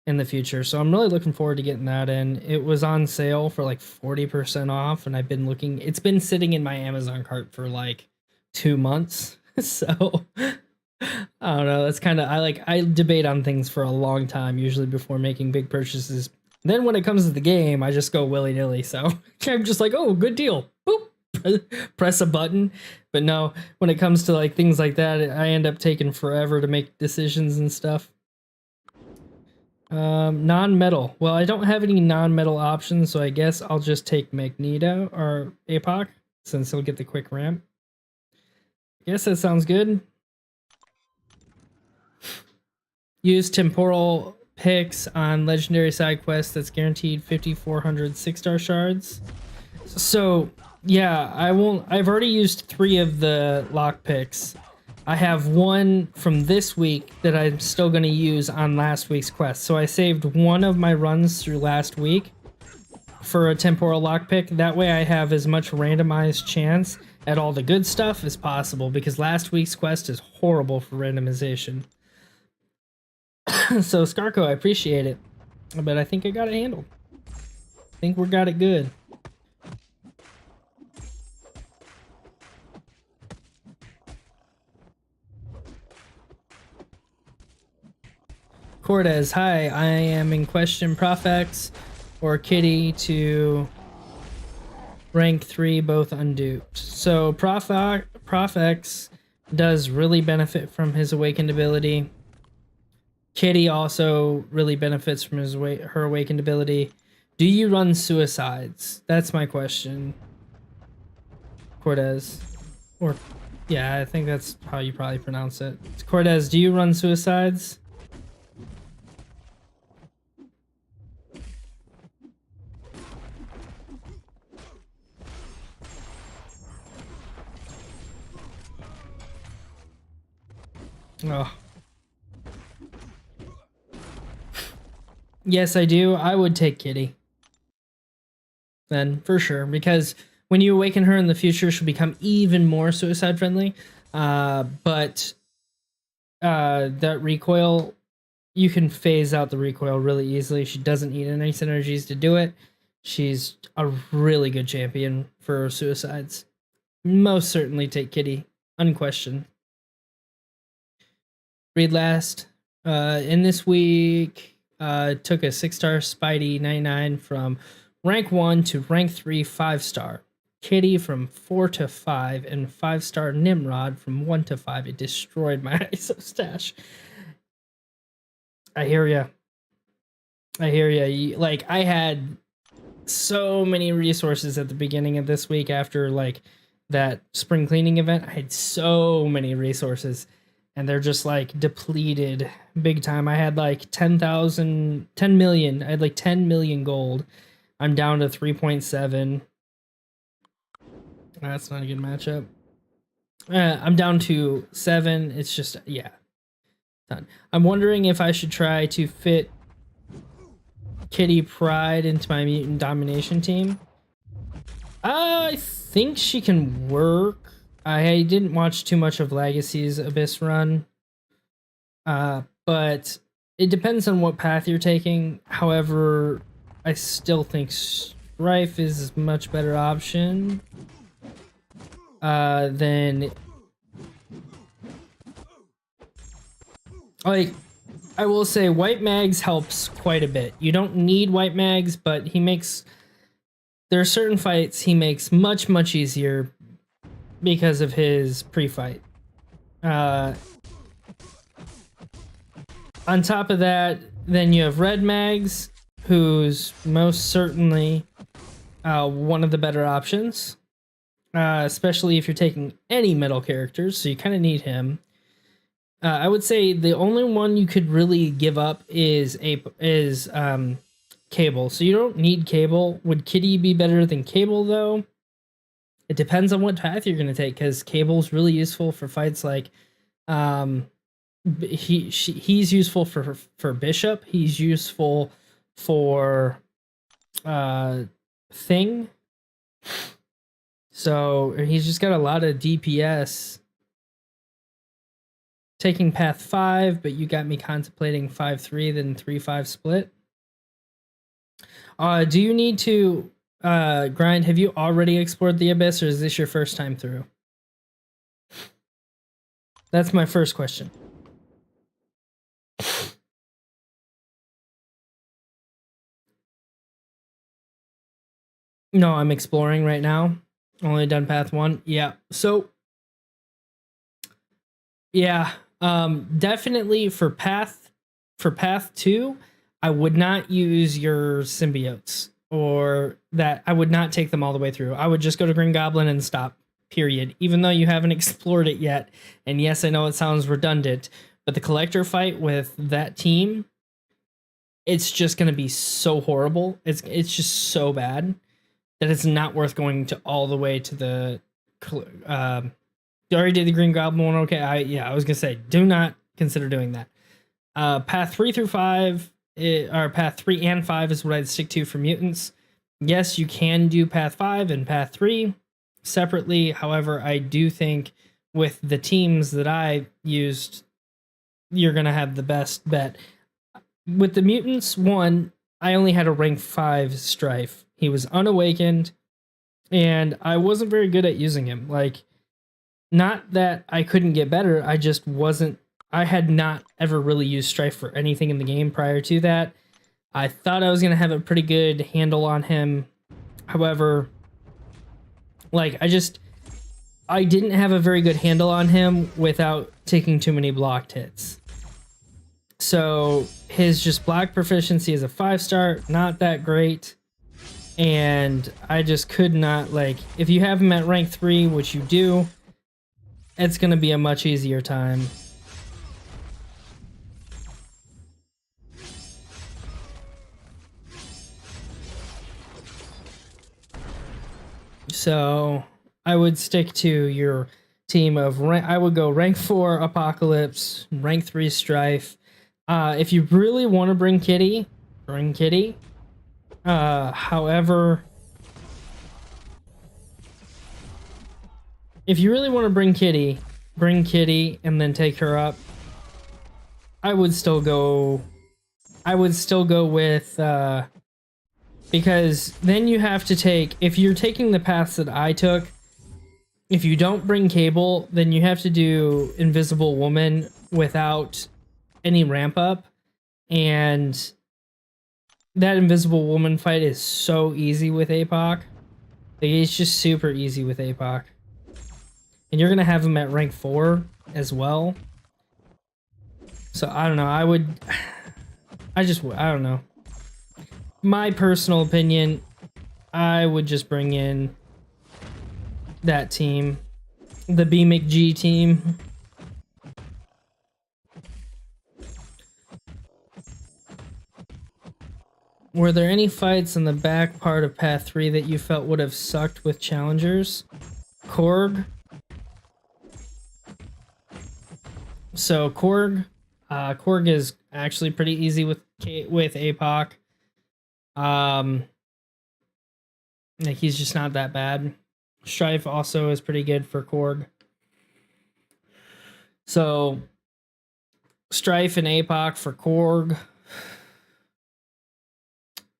in the future. So I'm really looking forward to getting that in. It was on sale for like 40% off, and I've been looking. It's been sitting in my Amazon cart for like 2 months. So I don't know. That's kind of I debate on things for a long time, usually before making big purchases. Then when it comes to the game, I just go willy-nilly. So I'm just like, oh, good deal. Boop. Press a button. But no, when it comes to like things like that, I end up taking forever to make decisions and stuff. Non-metal. Well, I don't have any non-metal options, so I guess I'll just take Magneto or APOC, since he'll get the quick ramp. I guess that sounds good. Use temporal picks on legendary side quests that's guaranteed 5,400 6-star shards. So, yeah, I've already used 3 of the lock picks. I have 1 from this week that I'm still going to use on last week's quest. So I saved 1 of my runs through last week for a temporal lockpick. That way I have as much randomized chance at all the good stuff as possible, because last week's quest is horrible for randomization. So Skarko, I appreciate it, but I think I got it handled. I think we got it good. Cortez, hi, I am in question Profex or Kitty to rank 3, both unduped. So Profex does really benefit from his awakened ability. Kitty also really benefits from her awakened ability. Do you run suicides? That's my question, Cortez. Or, yeah, I think that's how you probably pronounce it. Cortez, do you run suicides? Oh. Yes, I do. I would take Kitty. Then, for sure. Because when you awaken her in the future, she'll become even more suicide friendly. But that recoil, you can phase out the recoil really easily. She doesn't need any synergies to do it. She's a really good champion for suicides. Most certainly take Kitty. Unquestioned. Read last. In this week, took a 6-star Spidey 99 from rank 1 to rank 3 5-star. Kitty from 4 to 5, and 5-star Nimrod from 1 to 5. It destroyed my ISO stash. I hear ya. I hear ya. Like, I had so many resources at the beginning of this week after like that spring cleaning event. I had so many resources, and they're just like depleted big time. I had like 10 million. I had like 10 million gold. I'm down to 3.7. That's not a good matchup. I'm down to 7. It's just, yeah. Done. I'm wondering if I should try to fit Kitty Pryde into my mutant domination team. I think she can work. I didn't watch too much of Legacy's Abyss run, but it depends on what path you're taking. However, I still think Strife is a much better option than, like, I will say White Mags helps quite a bit. You don't need White Mags, but there are certain fights he makes much, much easier because of his pre-fight. On top of that, then you have Red Mags, who's most certainly one of the better options, especially if you're taking any metal characters, so you kind of need him. I would say the only one you could really give up is Cable. So you don't need Cable. Would Kitty be better than Cable though? It depends on what path you're going to take, because Cable's really useful for fights like um, he's useful for Bishop. He's useful for Thing. So he's just got a lot of DPS. Taking path 5, but you got me contemplating 5-3, then 3-5 split. Do you need to grind? Have you already explored the Abyss, or is this your first time through? That's my first question. No, I'm exploring right now. Only done path 1. Yeah. So yeah, definitely for path 2, I would not use your symbiotes, or that I would not take them all the way through. I would just go to Green Goblin and stop. Period. Even though you haven't explored it yet, and yes, I know it sounds redundant, but the collector fight with that team, it's just going to be so horrible. It's just so bad that it's not worth going to all the way to the. You already did the Green Goblin one. Okay, I was gonna say, do not consider doing that. Path 3 through 5, or path 3 and 5 is what I'd stick to for mutants. Yes, you can do path 5 and path 3 separately. However, I do think with the teams that I used, you're gonna have the best bet. With the mutants, one, I only had a rank 5 Strife. He was unawakened, and I wasn't very good at using him. Like, not that I couldn't get better, I just wasn't. I had not ever really used Strife for anything in the game prior to that. I thought I was going to have a pretty good handle on him. However, like, I didn't have a very good handle on him without taking too many blocked hits. So his just block proficiency is a 5-star, not that great. And I just could not, like, if you have him at rank 3, which you do, it's going to be a much easier time. So I would stick to your team of I would go rank 4 Apocalypse, rank 3 Strife. If you really want to bring Kitty, bring Kitty. However, if you really want to bring Kitty and then take her up. I would still go with because then you have to take, if you're taking the paths that I took, if you don't bring Cable, then you have to do Invisible Woman without any ramp up, and that Invisible Woman fight is so easy with APOC. It's just super easy with APOC. And you're gonna have him at rank 4 as well. So I don't know, I don't know. My personal opinion, I would just bring in that team, the B McG team. Were there any fights in the back part of Path 3 that you felt would have sucked with challengers? Korg. So Korg is actually pretty easy with APOC. Like, he's just not that bad. Strife also is pretty good for Korg. So Strife and APOC for Korg.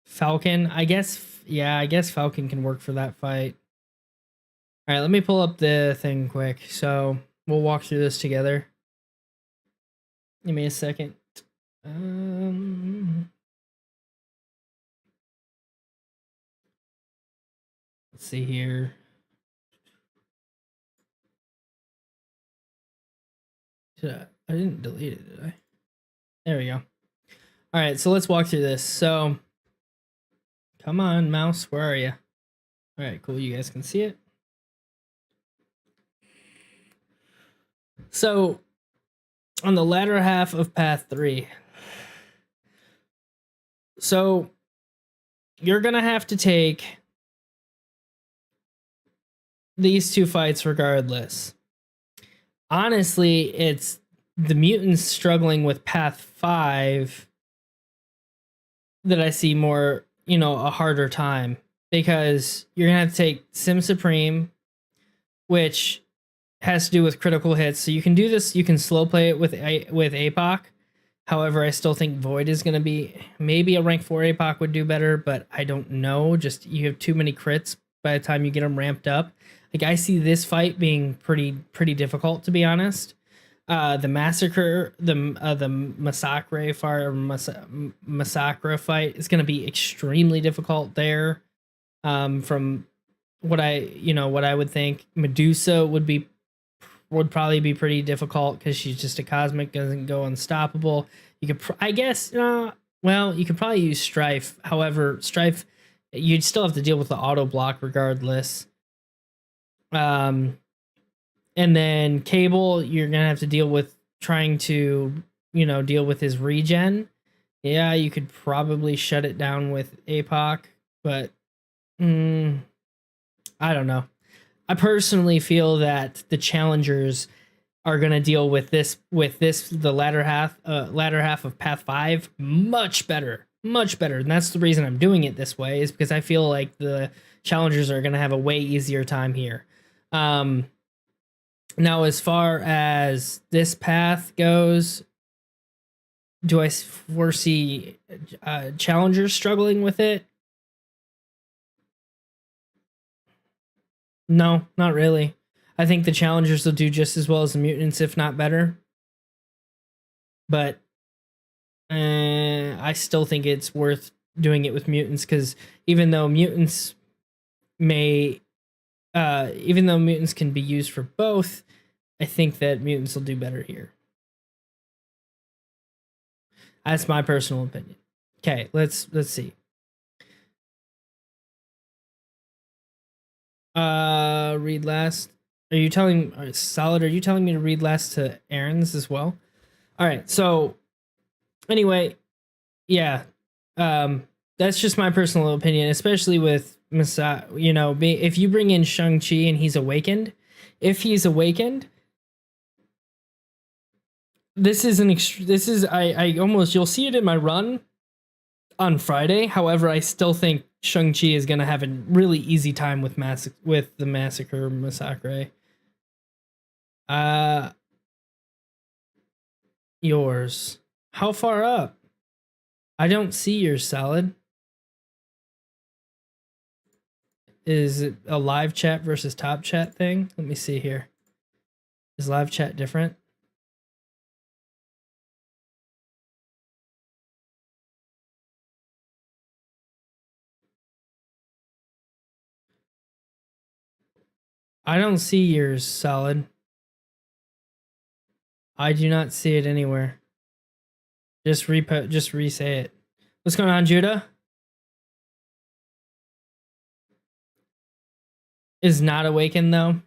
Falcon, I guess Falcon can work for that fight. All right, let me pull up the thing quick. So we'll walk through this together. Give me a second. Let's see here. I didn't delete it, did I? There we go. All right, so let's walk through this. So, come on, mouse, where are you? All right, cool. You guys can see it. So, on the latter half of path 3, so you're gonna have to take these 2 fights regardless. Honestly, it's the mutants struggling with path 5 that I see more, a harder time, because you're gonna have to take Sim Supreme, which has to do with critical hits. So you can do this. You can slow play it with APOC. However, I still think Void is going to be, maybe a rank 4 APOC would do better, but I don't know. Just you have too many crits by the time you get them ramped up. Like, I see this fight being pretty difficult, to be honest. The Massacre, the Massacre fight is going to be extremely difficult there. From what I would think, Medusa would probably be pretty difficult because she's just a cosmic, doesn't go unstoppable. You could, I guess, well, you could probably use Strife. However, Strife, you'd still have to deal with the auto block regardless. And then Cable, you're gonna have to deal with trying to, deal with his regen. Yeah, you could probably shut it down with APOC, but I don't know. I personally feel that the challengers are going to deal with this the latter half of path 5 much better, and that's the reason I'm doing it this way, is because I feel like the challengers are going to have a way easier time here. Now, as far as this path goes, do I foresee challengers struggling with it? No, not really. I think the challengers will do just as well as the mutants, if not better. But I still think it's worth doing it with mutants, because even though mutants can be used for both, I think that mutants will do better here. That's my personal opinion. Okay, let's see. Read last. Are you telling Solid? Are you telling me to read last to Aaron's as well? All right. So anyway, yeah. That's just my personal opinion, especially with Masa. If you bring in Shang-Chi and he's awakened, this is I almost, you'll see it in my run on Friday. However, I still think Shang-Chi is going to have a really easy time with the Massacre. Yours. How far up? I don't see yours, Solid. Is it a live chat versus top chat thing? Let me see here. Is live chat different? I don't see yours, Solid. I do not see it anywhere. Just re-say it. What's going on, Judah? Is not awakened though.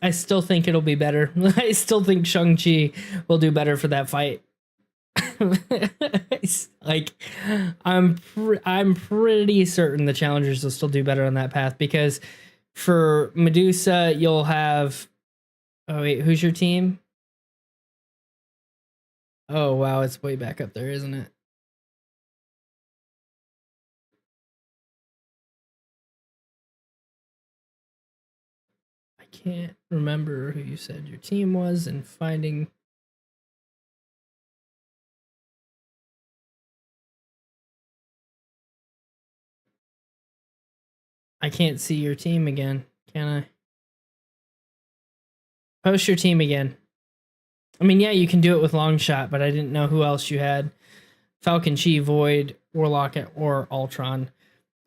I still think it'll be better. I still think Shang-Chi will do better for that fight. Like, I'm pretty certain the challengers will still do better on that path, because for Medusa you'll have, oh wait, who's your team? Oh wow, it's way back up there, isn't it? I can't remember who you said your team was, and finding. I can't see your team again, can I? Post your team again. I mean, yeah, you can do it with Longshot, but I didn't know who else you had. Falcon Chi, Void, Warlock, or Ultron.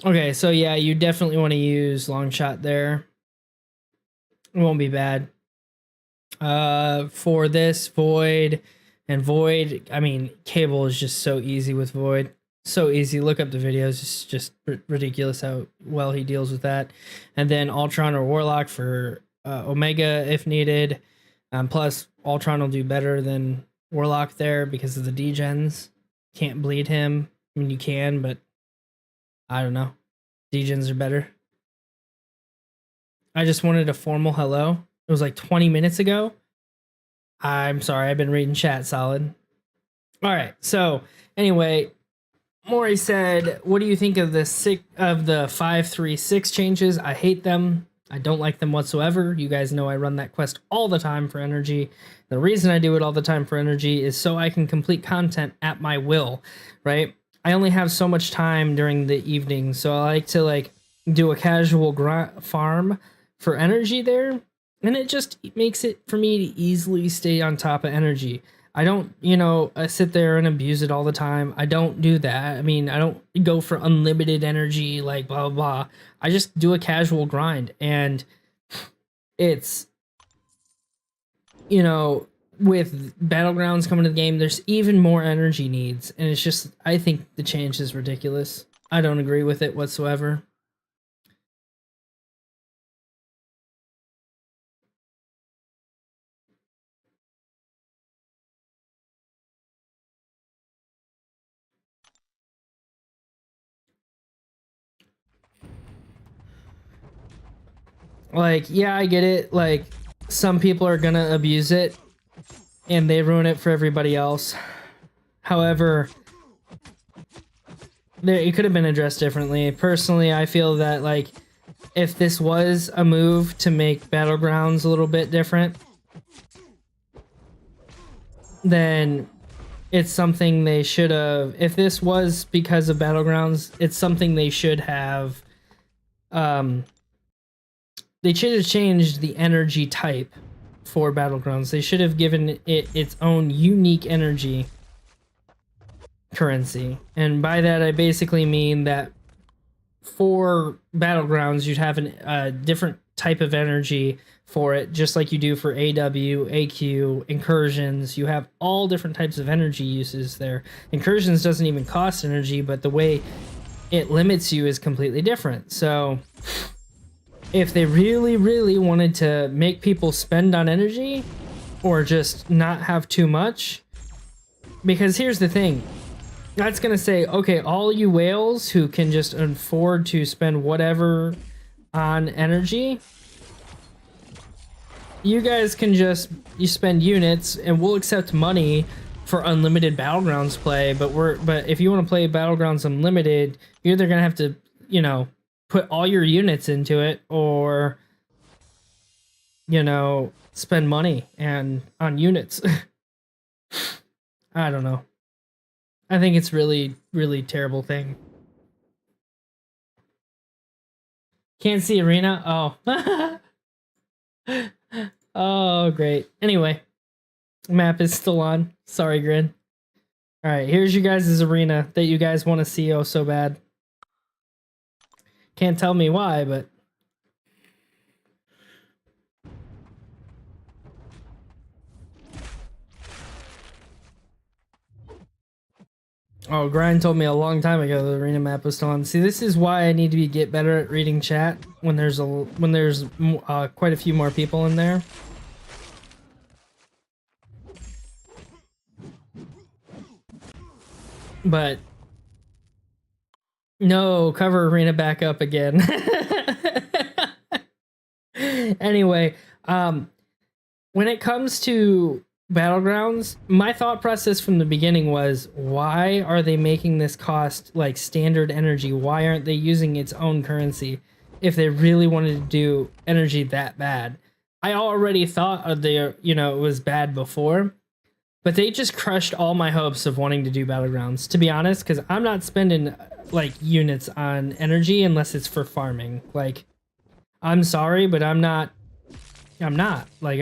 Okay, so yeah, you definitely want to use Longshot there. It won't be bad. For this Void and Void, I mean, Cable is just so easy with Void. So easy. Look up the videos. It's just ridiculous how well he deals with that. And then Ultron or Warlock for Omega if needed. Plus, Ultron will do better than Warlock there because of the degens. Can't bleed him. I mean, you can, but I don't know. Degens are better. I just wanted a formal hello. It was like 20 minutes ago. I'm sorry, I've been reading chat solid. All right, so anyway, Maury said, what do you think of the 5-3-6 changes? I hate them. I don't like them whatsoever. You guys know I run that quest all the time for energy. The reason I do it all the time for energy is so I can complete content at my will, right? I only have so much time during the evening, so I like to like do a casual farm for energy there, and it just makes it for me to easily stay on top of energy. I don't, sit there and abuse it all the time. I don't do that. I mean, I don't go for unlimited energy, like blah, blah, blah. I just do a casual grind. And it's, with Battlegrounds coming to the game, there's even more energy needs. And it's just, I think the change is ridiculous. I don't agree with it whatsoever. Like, yeah, I get it. Like, some people are gonna abuse it and they ruin it for everybody else. However, it could have been addressed differently. Personally, I feel that, like, if this was a move to make Battlegrounds a little bit different, then it's something they should have. If this was because of Battlegrounds, it's something they should have. They should have changed the energy type for Battlegrounds. They should have given it its own unique energy currency. And by that, I basically mean that for Battlegrounds, you'd have a different type of energy for it, just like you do for AW, AQ, incursions. You have all different types of energy uses there. Incursions doesn't even cost energy, but the way it limits you is completely different. So if they really, really wanted to make people spend on energy or just not have too much, because here's the thing, that's going to say, okay, all you whales who can just afford to spend whatever on energy, you guys can you spend units and we'll accept money for unlimited Battlegrounds play, but if you want to play Battlegrounds Unlimited, you're either going to have to, put all your units into it or, spend money on units. I don't know. I think it's really, really terrible thing. Can't see Arena? Oh. Oh, great. Anyway, map is still on. Sorry, Grin. All right, here's you guys' arena that you guys want to see oh so bad. Can't tell me why, but oh, Grind told me a long time ago the arena map was still on. See, this is why I need to get better at reading chat when there's quite a few more people in there. But no, cover arena back up again. Anyway, when it comes to Battlegrounds, my thought process from the beginning was, why are they making this cost like standard energy? Why aren't they using its own currency if they really wanted to do energy that bad? I already thought it was bad before, but they just crushed all my hopes of wanting to do Battlegrounds, to be honest, because I'm not spending like units on energy unless it's for farming. Like, I'm sorry, but I'm not like,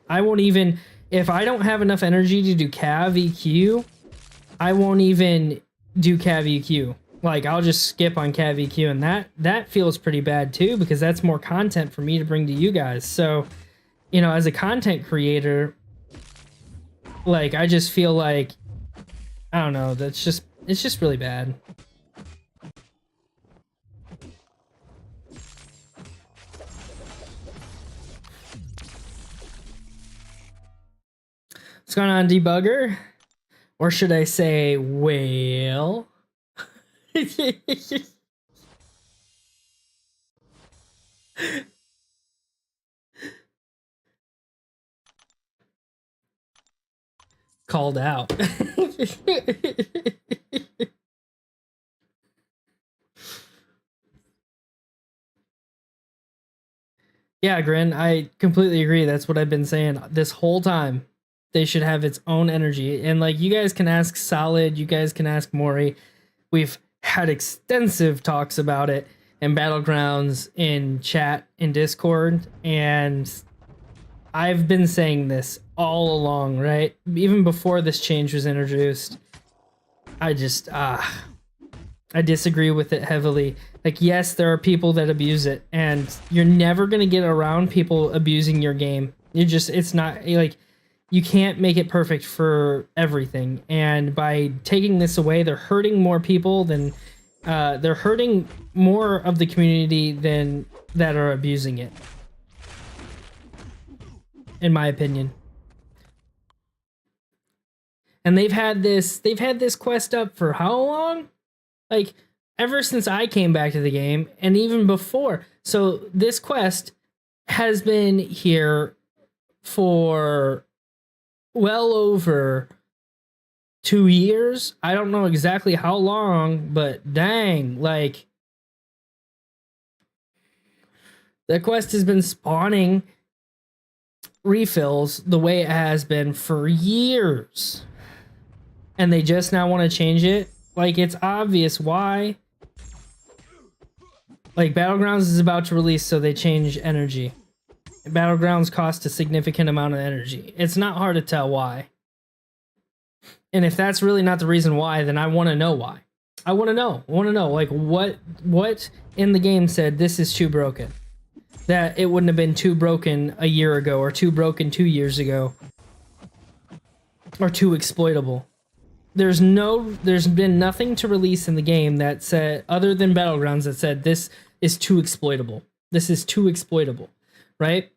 I won't even, if I don't have enough energy to do Cav EQ, I won't even do Cav EQ. Like, I'll just skip on Cav EQ, and that feels pretty bad too, because that's more content for me to bring to you guys. So you know, as a content creator, like, I just feel like, I don't know, it's just really bad. What's going on, debugger? Or should I say whale? Called out. Yeah, Grin, I completely agree. That's what I've been saying this whole time. They should have its own energy. And like, you guys can ask Solid, you guys can ask Maury. We've had extensive talks about it in Battlegrounds, in chat, in Discord, and I've been saying this all along, right? Even before this change was introduced. I just, I disagree with it heavily. Like, yes, there are people that abuse it, and you're never going to get around people abusing your game. It's not, like, you can't make it perfect for everything. And by taking this away, they're hurting more people than, they're hurting more of the community than that are abusing it. In my opinion. And they've had this quest up for how long? Like, ever since I came back to the game, and even before. So this quest has been here for well over 2 years. I don't know exactly how long, but dang, like, the quest has been spawning refills the way it has been for years. And they just now want to change it. Like, it's obvious why. Like, Battlegrounds is about to release, so they change energy. Battlegrounds cost a significant amount of energy. It's not hard to tell why. And if that's really not the reason why, then I want to know why. I want to know. Like, what in the game said this is too broken? That it wouldn't have been too broken a year ago, or too broken 2 years ago, or too exploitable. There's been nothing to release in the game that said, other than Battlegrounds, that said this is too exploitable. This is too exploitable, right?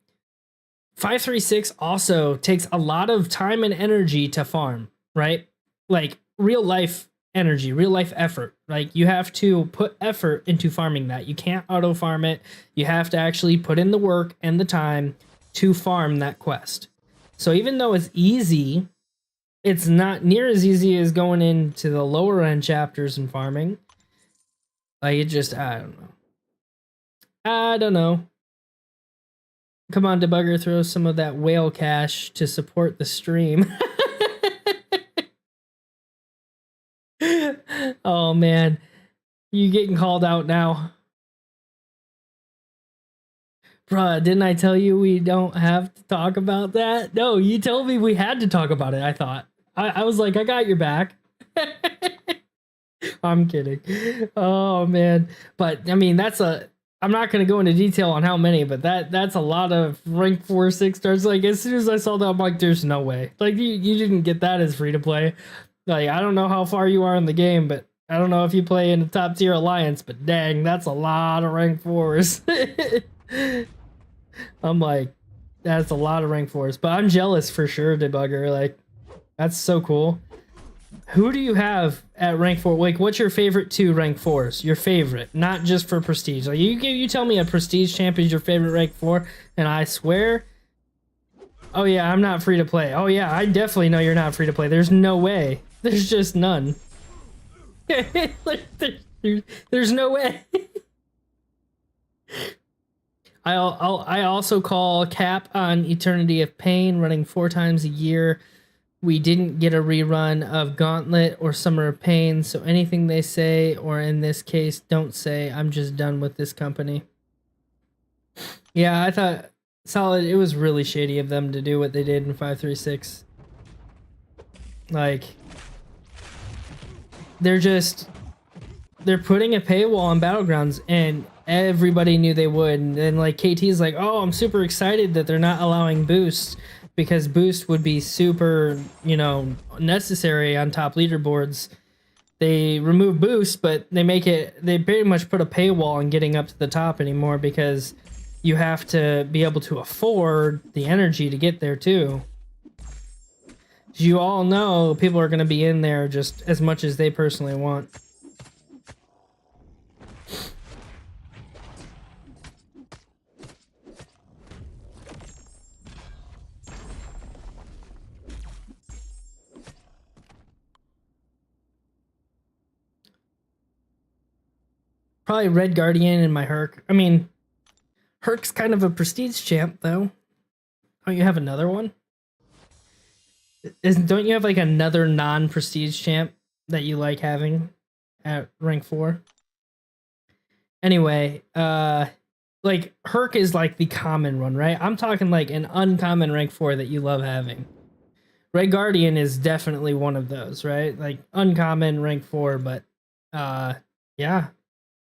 536 also takes a lot of time and energy to farm, right? Like, real life energy, real life effort. Like, you have to put effort into farming that. You can't auto farm it. You have to actually put in the work and the time to farm that quest. So even though it's easy, it's not near as easy as going into the lower end chapters and farming. Like, it just, I don't know. Come on, debugger, throw some of that whale cash to support the stream. Oh man, you getting called out now. Bruh, didn't I tell you we don't have to talk about that? No, you told me we had to talk about it, I thought. I was like, I got your back. I'm kidding. Oh man. But I mean, I'm not going to go into detail on how many, but that's a lot of rank 4-6 stars. Like, as soon as I saw that, I'm like, there's no way. Like, you didn't get that as free to play. Like, I don't know how far you are in the game, but I don't know if you play in a top tier alliance, but dang, that's a lot of rank 4s. I'm like, that's a lot of rank 4s, but I'm jealous for sure, debugger. Like, that's so cool. Who do you have at rank 4? Like, what's your favorite 2 rank 4s? Your favorite, not just for prestige. Like, you tell me a prestige champion is your favorite rank 4, and I swear, oh yeah, I'm not free to play. Oh yeah, I definitely know you're not free to play. There's no way. There's just none. There's no way. I also call cap on Eternity of Pain, running 4 times a year. We didn't get a rerun of Gauntlet or Summer of Pain, so anything they say, or in this case, don't say, I'm just done with this company. Yeah, I thought, Solid, it was really shady of them to do what they did in 536. Like, they're putting a paywall on Battlegrounds, and Everybody knew they would, and then like KT's like, oh, I'm super excited that they're not allowing boost because boost would be super, you know, necessary on top leaderboards. They remove boost, but they make it, they pretty much put a paywall on getting up to the top anymore because you have to be able to afford the energy to get there too. As you all know, people are going to be in there just as much as they personally want. Probably Red Guardian and my Herc. I mean, Herc's kind of a prestige champ, though. Don't you have another one? Don't you have like another non-prestige champ that you like having at rank 4? Anyway, like Herc is like the common one, right? I'm talking like an uncommon rank 4 that you love having. Red Guardian is definitely one of those, right? Like uncommon rank 4, but yeah.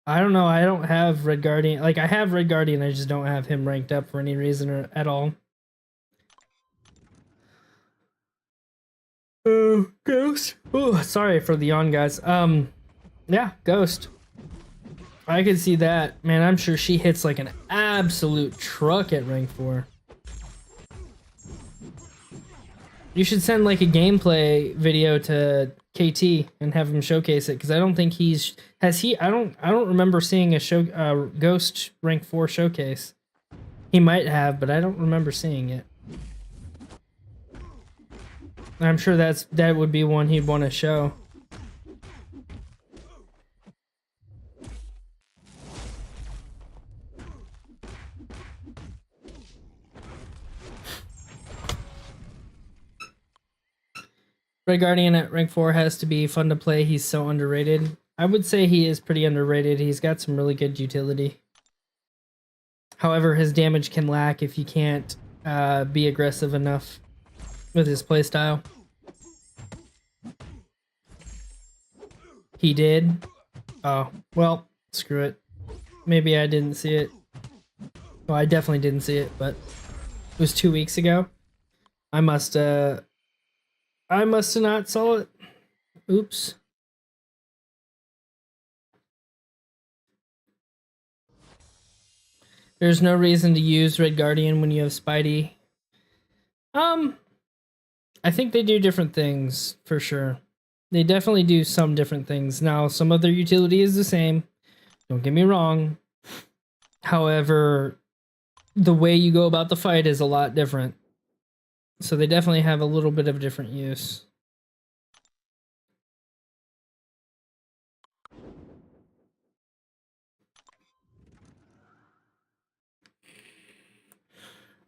I don't know. I don't have Red Guardian. Like I have Red Guardian, I just don't have him ranked up for any reason or at all. Ghost. Oh, sorry for the yawn, guys. Yeah, Ghost. I could see that. Man, I'm sure she hits like an absolute truck at rank 4. You should send like a gameplay video to KT and have him showcase it, because I don't think he's I don't remember seeing a Ghost rank 4 showcase. He might have, but I don't remember seeing it. I'm sure that would be one he'd want to show. Red Guardian at rank 4 has to be fun to play. He's so underrated. I would say he is pretty underrated. He's got some really good utility. However, his damage can lack if you can't be aggressive enough with his playstyle. He did. Oh, well, screw it. Maybe I didn't see it. Well, I definitely didn't see it, but it was 2 weeks ago. I must have not saw it. Oops. There's no reason to use Red Guardian when you have Spidey. I think they do different things for sure. They definitely do some different things. Now, some of their utility is the same. Don't get me wrong. However, the way you go about the fight is a lot different. So they definitely have a little bit of different use.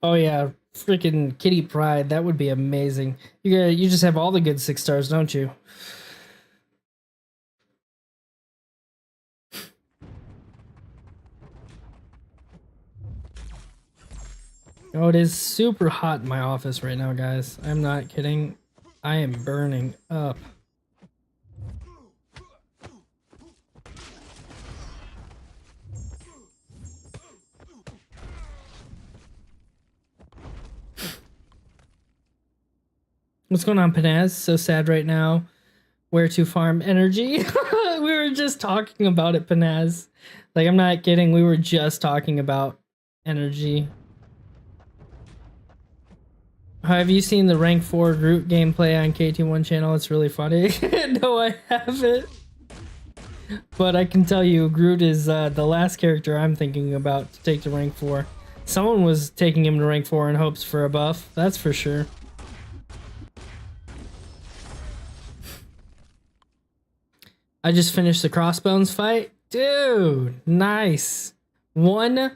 Oh yeah, freaking Kitty Pryde. That would be amazing. You just have all the good 6 stars, don't you? Oh, it is super hot in my office right now, guys. I'm not kidding. I am burning up. What's going on, Panaz? So sad right now. Where to farm energy? We were just talking about it, Panaz. Like, I'm not kidding. We were just talking about energy. Have you seen the rank 4 Groot gameplay on KT1 channel? It's really funny. No, I haven't. But I can tell you, Groot is the last character I'm thinking about to take to rank 4. Someone was taking him to rank 4 in hopes for a buff. That's for sure. I just finished the Crossbones fight. Dude, nice. One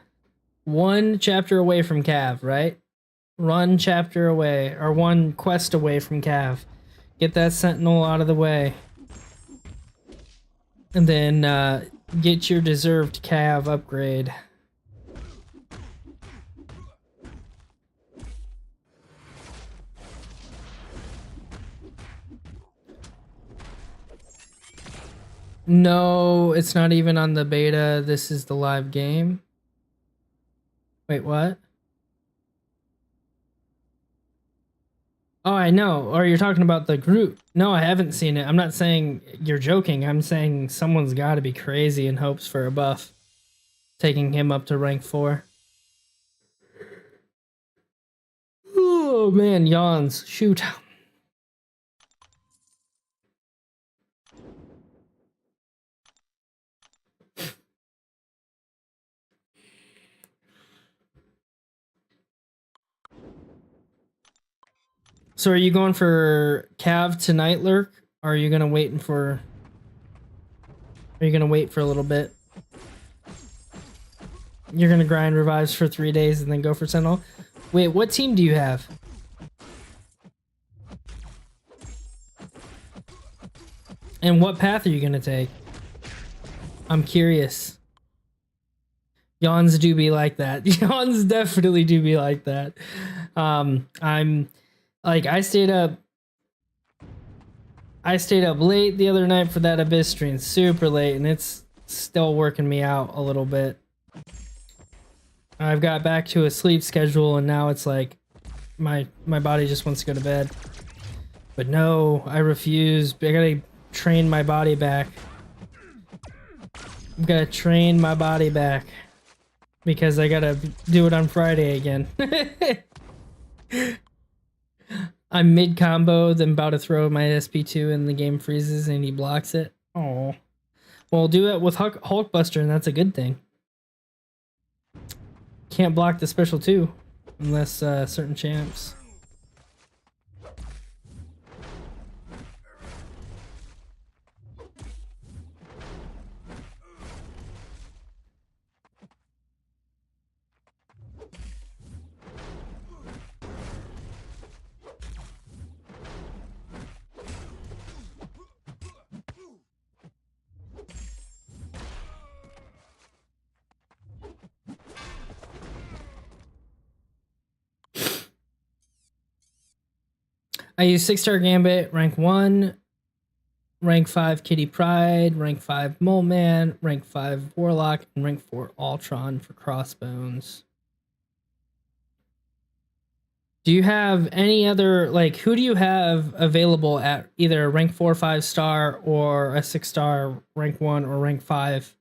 chapter away from Cav, right? One chapter away, or one quest away from Cav. Get that Sentinel out of the way. And then get your deserved Cav upgrade. No, it's not even on the beta. This is the live game. Wait, what? Oh, I know. Or you're talking about the group. No, I haven't seen it. I'm not saying you're joking. I'm saying someone's got to be crazy in hopes for a buff, taking him up to rank 4. Oh, man, yawns. Shoot. So are you going for Cav tonight, Lurk? Or are you gonna wait for? Are you gonna wait for a little bit? You're gonna grind revives for 3 days and then go for Sentinel. Wait, what team do you have? And what path are you gonna take? I'm curious. Yawns do be like that. Yawns definitely do be like that. I'm like I stayed up late the other night for that Abyss stream, super late, and it's still working me out a little bit. I've got back to a sleep schedule and now it's like my body just wants to go to bed. But no, I refuse. I gotta train my body back. I've gotta train my body back because I gotta do it on Friday again. I'm mid combo, then about to throw my SP2 and the game freezes and he blocks it. Oh, well, do it with Hulkbuster and that's a good thing. Can't block the special 2 unless certain champs. I use 6-star Gambit, rank 1, rank 5 Kitty Pride, rank 5 Mole Man, rank 5 Warlock, and rank 4 Ultron for Crossbones. Do you have any other, like, who do you have available at either rank 4 5-star or a 6-star rank 1 or rank 5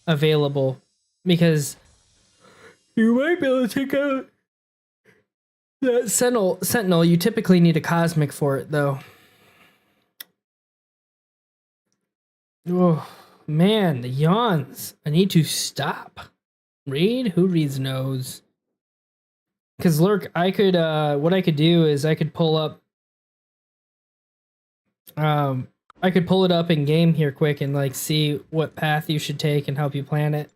available? Because you might be able to take out that Sentinel, you typically need a Cosmic for it, though. Oh, man, the yawns. I need to stop. Read? Who reads knows? Because, Lurk, I could, what I could do is I could pull up, I could pull it up in game here quick and, like, see what path you should take and help you plan it.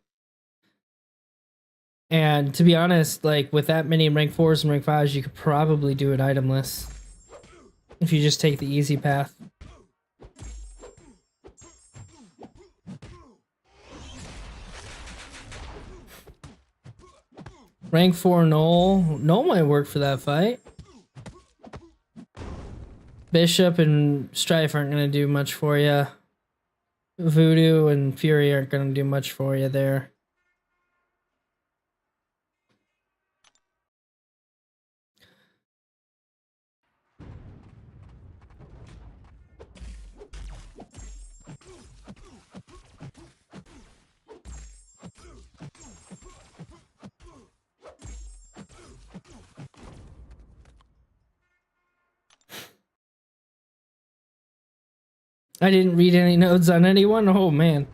And to be honest, like with that many rank 4s and rank 5s, you could probably do it itemless if you just take the easy path. Rank 4 Knull might work for that fight. Bishop and Strife aren't going to do much for you. Voodoo and Fury aren't going to do much for you there. I didn't read any nodes on anyone. Oh, man.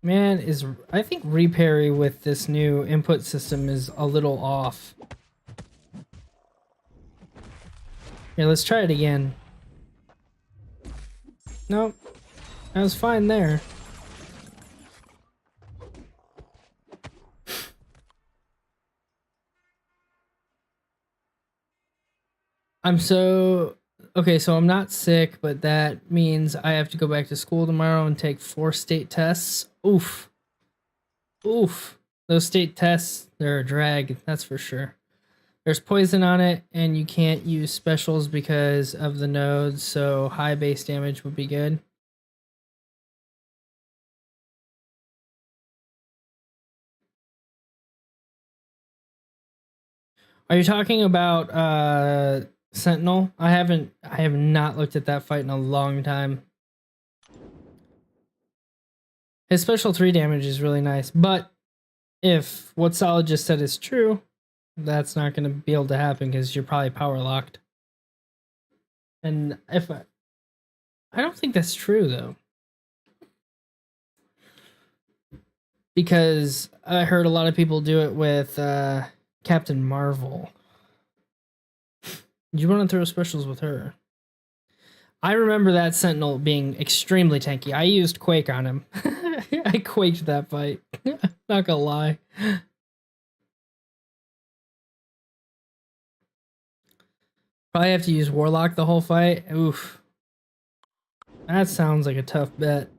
Man, I think reparry with this new input system is a little off. Here, let's try it again. Nope. I was fine there. Okay, so I'm not sick, but that means I have to go back to school tomorrow and take 4 state tests. Oof. Oof. Those state tests, they're a drag, that's for sure. There's poison on it, and you can't use specials because of the nodes, so high base damage would be good. Are you talking about Sentinel? I have not looked at that fight in a long time. His special 3 damage is really nice, but if what Solid just said is true, that's not going to be able to happen because you're probably power locked. And if I don't think that's true though, because I heard a lot of people do it with Captain Marvel. You want to throw specials with her? I remember that Sentinel being extremely tanky. I used Quake on him. I quaked that fight. Not gonna lie. Probably have to use Warlock the whole fight. Oof. That sounds like a tough bet.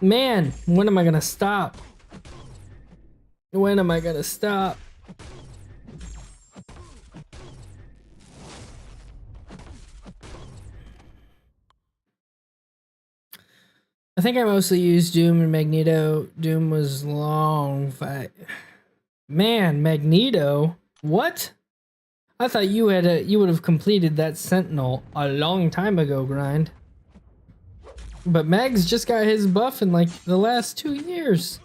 Man, when am I gonna stop? When am I gonna stop? I think I mostly used Doom and Magneto. Doom was long fight. Man, Magneto? What? I thought you would have completed that Sentinel a long time ago, grind. But Mag's just got his buff in like the last 2 years.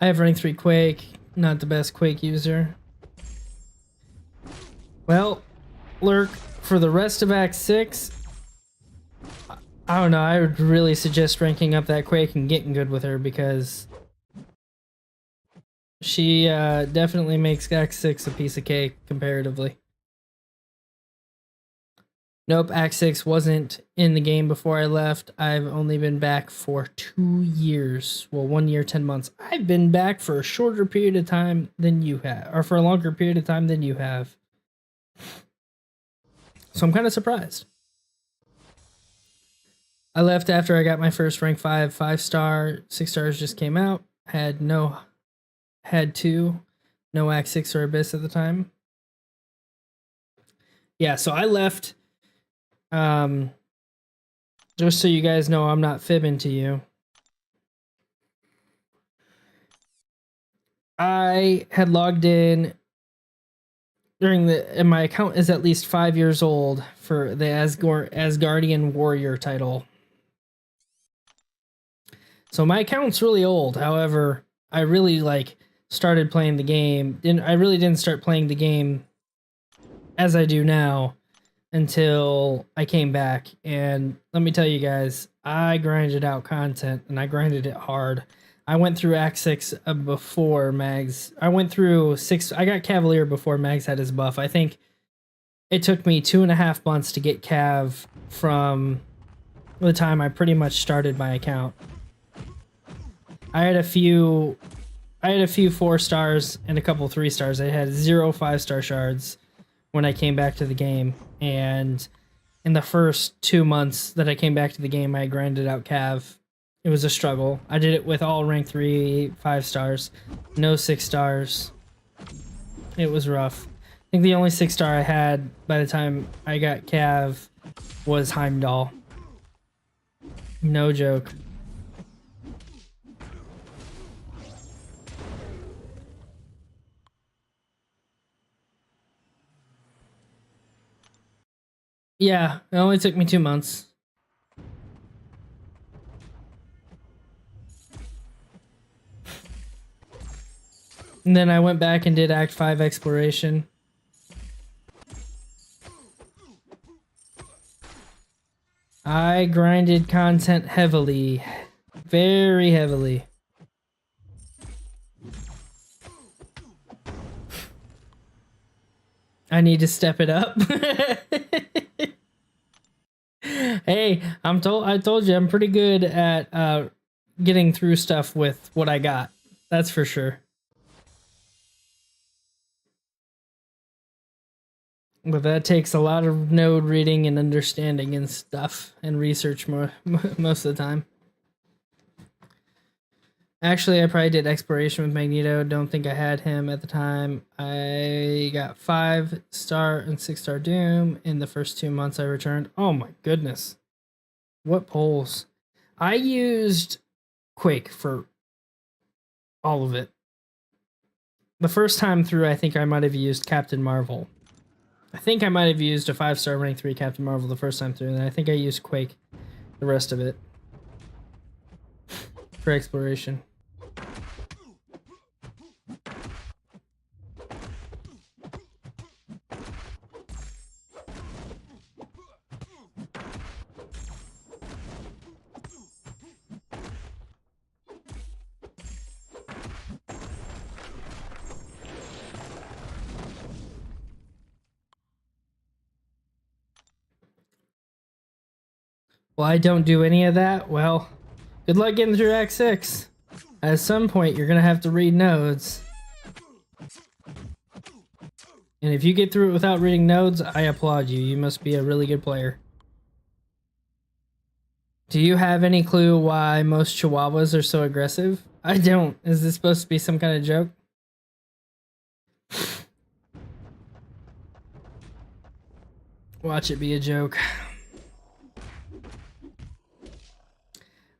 I have rank 3 Quake, not the best Quake user. Well, Lurk, for the rest of Act 6, I don't know, I would really suggest ranking up that Quake and getting good with her because she definitely makes Act 6 a piece of cake comparatively. Nope, Act 6 wasn't in the game before I left. I've only been back for 2 years. Well, 1 year, 10 months. I've been back for a shorter period of time than you have, or for a longer period of time than you have. So I'm kind of surprised. I left after I got my first rank 5 5-star. 6 stars just came out. Had 2. No Act 6 or Abyss at the time. Yeah, so I left. Just so you guys know, I'm not fibbing to you. I had logged in and my account is at least 5 years old for the Asgardian Warrior title. So my account's really old. However, I really started playing the game. I really didn't start playing the game as I do now until I came back. And let me tell you guys, I grinded out content and I grinded it hard. I went through Act 6 before Mags. I went through 6. I got Cavalier before Mags had his buff. I think it took me 2.5 months to get Cav from the time I pretty much started my account. I had a few 4 stars and a couple 3 stars. I had 0 5-star shards when I came back to the game. And in the first 2 months that I came back to the game, I grinded out Cav. It was a struggle. I did it with all rank 3 5 stars, no 6 stars. It was rough. I think the only 6-star I had by the time I got Cav was Heimdall. No joke. Yeah, it only took me 2 months. And then I went back and did Act 5 exploration. I grinded content heavily. Very heavily. I need to step it up. Hey, I told you I'm pretty good at getting through stuff with what I got. That's for sure. But that takes a lot of node reading and understanding and stuff and research most of the time. Actually, I probably did exploration with Magneto. Don't think I had him at the time. I got 5-star and 6-star Doom in the first 2 months I returned. Oh my goodness. What polls? I used Quake for all of it. The first time through, I think I might have used Captain Marvel. I think I might have used a 5-star rank 3 Captain Marvel the first time through, and I think I used Quake the rest of it for exploration. Well, I don't do any of that. Well, good luck getting through Act 6. At some point, you're going to have to read nodes. And if you get through it without reading nodes, I applaud you. You must be a really good player. Do you have any clue why most Chihuahuas are so aggressive? I don't. Is this supposed to be some kind of joke? Watch it be a joke.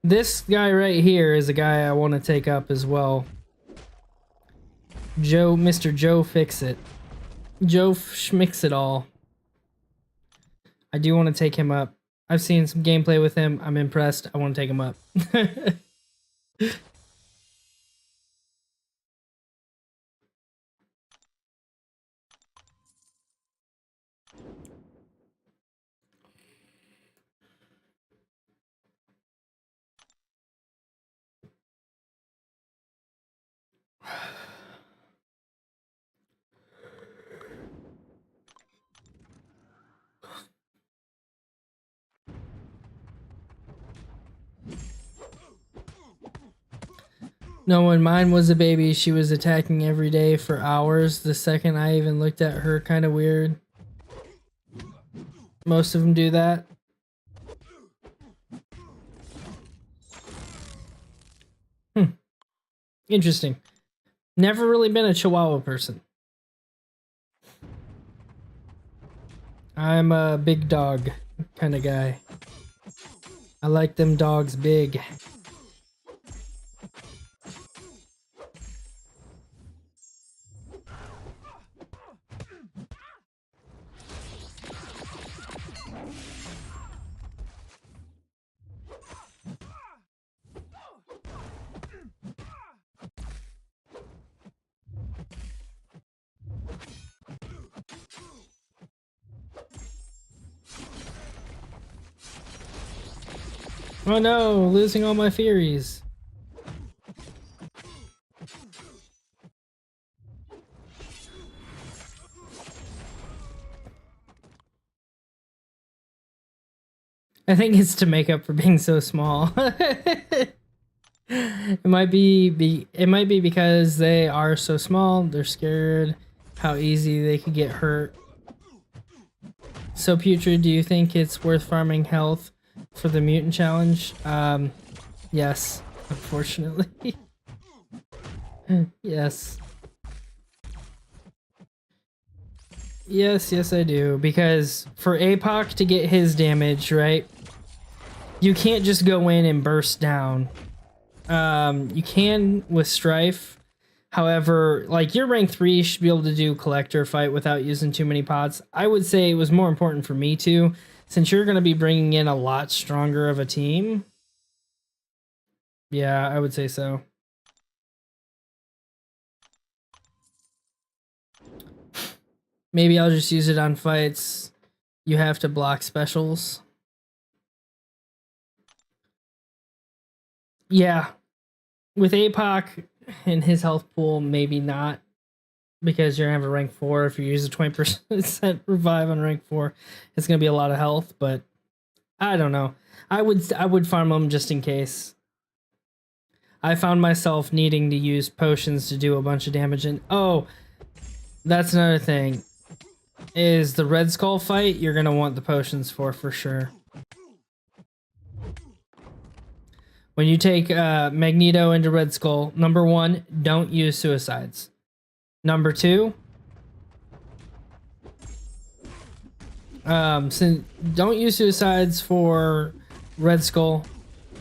This guy right here is a guy I want to take up as well. Mr. Joe Fix-It. Joe Schmix-It-All. I do want to take him up. I've seen some gameplay with him. I'm impressed. I want to take him up. No, when mine was a baby, she was attacking every day for hours. The second I even looked at her, kind of weird. Most of them do that. Interesting. Never really been a Chihuahua person. I'm a big dog kind of guy. I like them dogs big. Oh no, losing all my Furies. I think it's to make up for being so small. It might be because they are so small, they're scared how easy they could get hurt. So Putrid, do you think it's worth farming health for the mutant challenge? Yes, unfortunately. Yes. Yes, I do. Because for APOC to get his damage, right? You can't just go in and burst down. You can with Strife. However, like your rank 3 you should be able to do collector fight without using too many pots. I would say it was more important for me to, since you're going to be bringing in a lot stronger of a team. Yeah, I would say so. Maybe I'll just use it on fights. You have to block specials. Yeah. With APOC and his health pool, maybe not. because you're gonna have a rank 4. If you use a 20% revive on rank 4, it's gonna be a lot of health, but I don't know. I would farm them just in case. I found myself needing to use potions to do a bunch of damage, and oh, that's another thing. Is the Red Skull fight, you're gonna want the potions for sure. When you take Magneto into Red Skull, number 1, don't use suicides. Number 2, don't use suicides for Red Skull.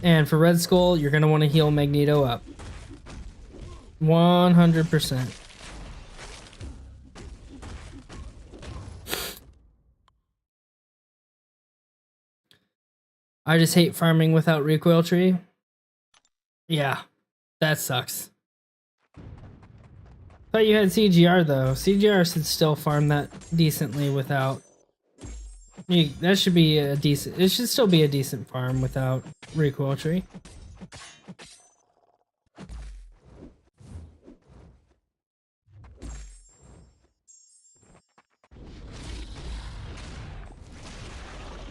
And for Red Skull, you're going to want to heal Magneto up. 100%. I just hate farming without recoil tree. Yeah, that sucks. Thought you had CGR though. CGR should still farm that decently without. That should be a decent. It should still be a decent farm without recoil tree.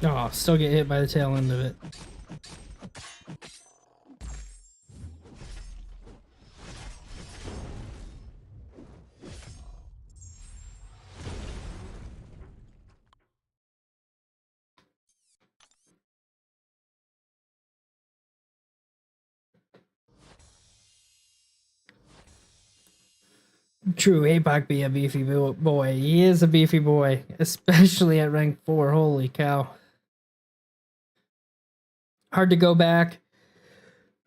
Oh, still get hit by the tail end of it. True, APOC be a beefy boy. He is a beefy boy, especially at rank 4. Holy cow. Hard to go back.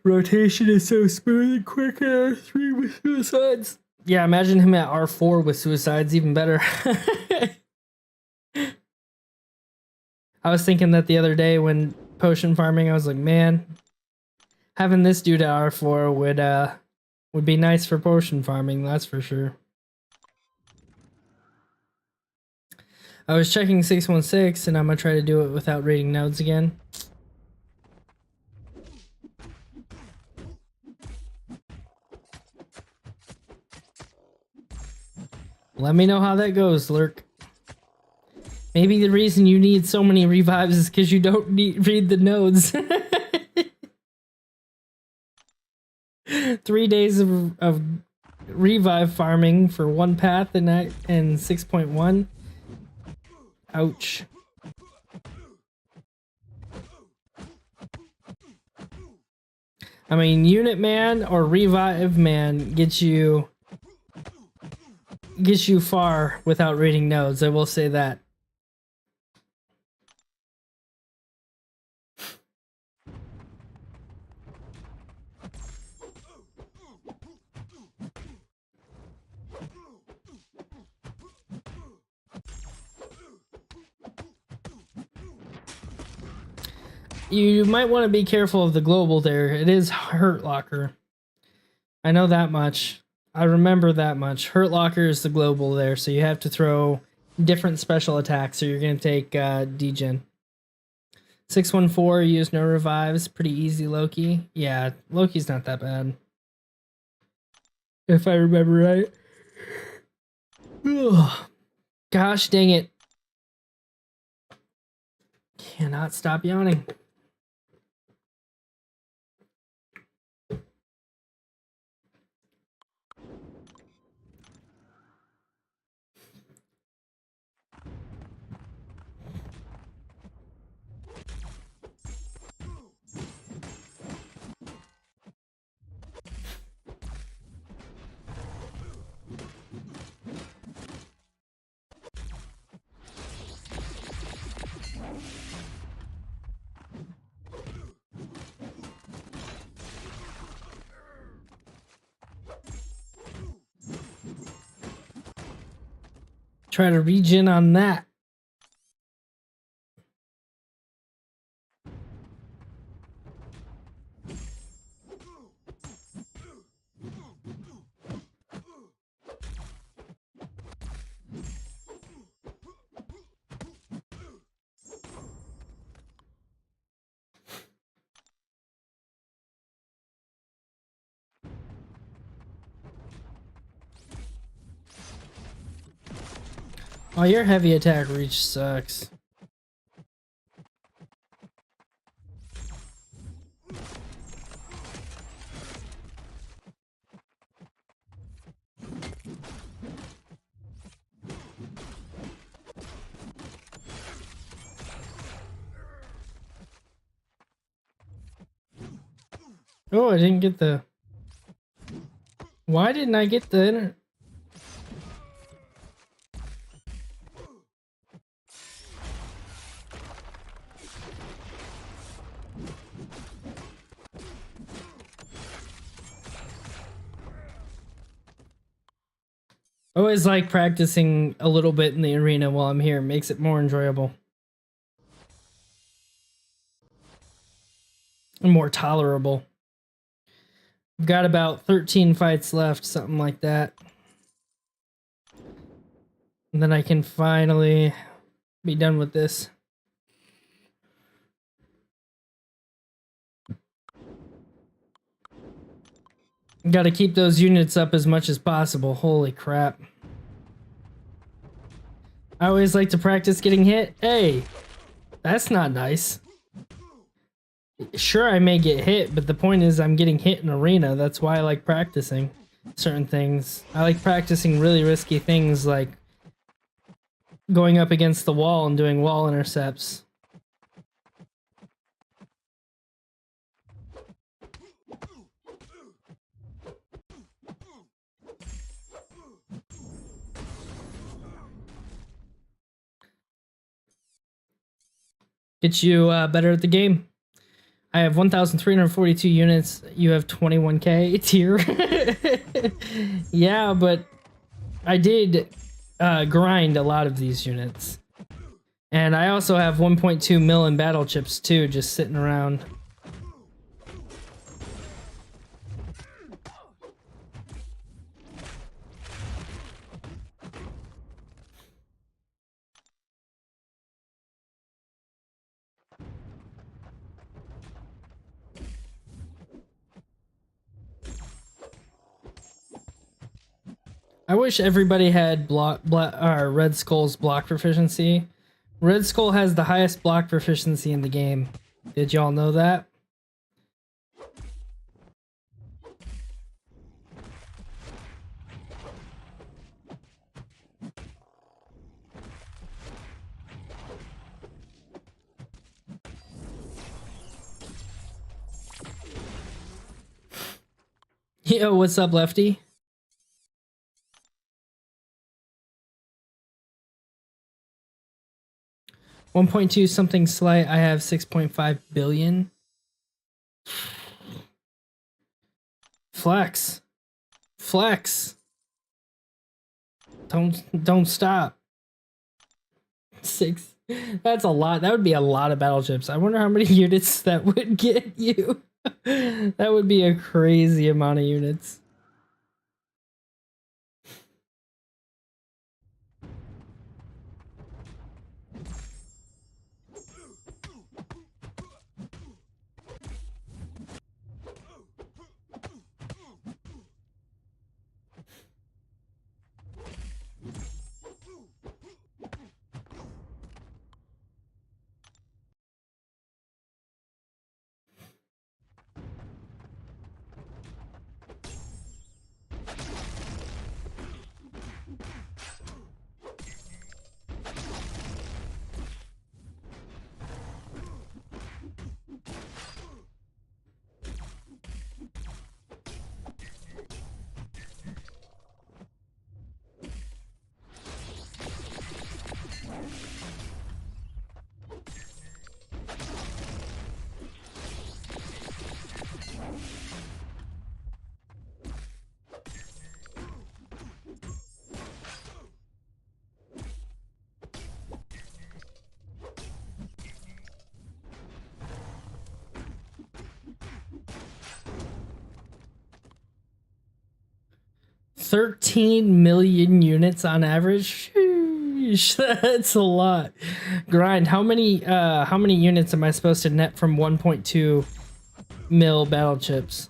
Rotation is so smooth and quick at R3 with suicides. Yeah, imagine him at R4 with suicides, even better. I was thinking that the other day when potion farming, I was like, man, having this dude at R4 would be nice for potion farming, that's for sure. I was checking 616 and I'm gonna try to do it without raiding nodes again. Let me know how that goes, Lurk. Maybe the reason you need so many revives is because you don't read the nodes. 3 days of revive farming for one path in 6.1. Ouch. I mean, unit man or revive man gets you far without reading nodes, I will say that. You might want to be careful of the global there. It is Hurt Locker. I know that much. I remember that much. Hurt Locker is the global there, so you have to throw different special attacks, so you're going to take degen. 614, use no revives. Pretty easy, Loki. Yeah, Loki's not that bad. If I remember right. Ugh. Gosh dang it. Cannot stop yawning. Try to regen on that. Oh, your heavy attack reach sucks. Oh, I didn't get the... Why didn't I get the inner... I always like practicing a little bit in the arena while I'm here. It makes it more enjoyable. And more tolerable. I've got about 13 fights left, something like that. And then I can finally be done with this. Got to keep those units up as much as possible. Holy crap. I always like to practice getting hit. Hey, that's not nice. Sure, I may get hit, but the point is I'm getting hit in arena. That's why I like practicing certain things. I like practicing really risky things like going up against the wall and doing wall intercepts. Get you better at the game. I have 1,342 units. You have 21k tier. Yeah, but I did grind a lot of these units. And I also have 1.2 mil in battle chips too, just sitting around. I wish everybody had Red Skull's block proficiency. Red Skull has the highest block proficiency in the game. Did y'all know that? Yo, what's up, Lefty? $1.2 something slight. I have 6.5 billion. Flex. Flex. Don't stop. 6. That's a lot. That would be a lot of battle chips. I wonder how many units that would get you. That would be a crazy amount of units. $13 million units on average. Sheesh, that's a lot. Grind. How many units am I supposed to net from 1.2 mil battle chips?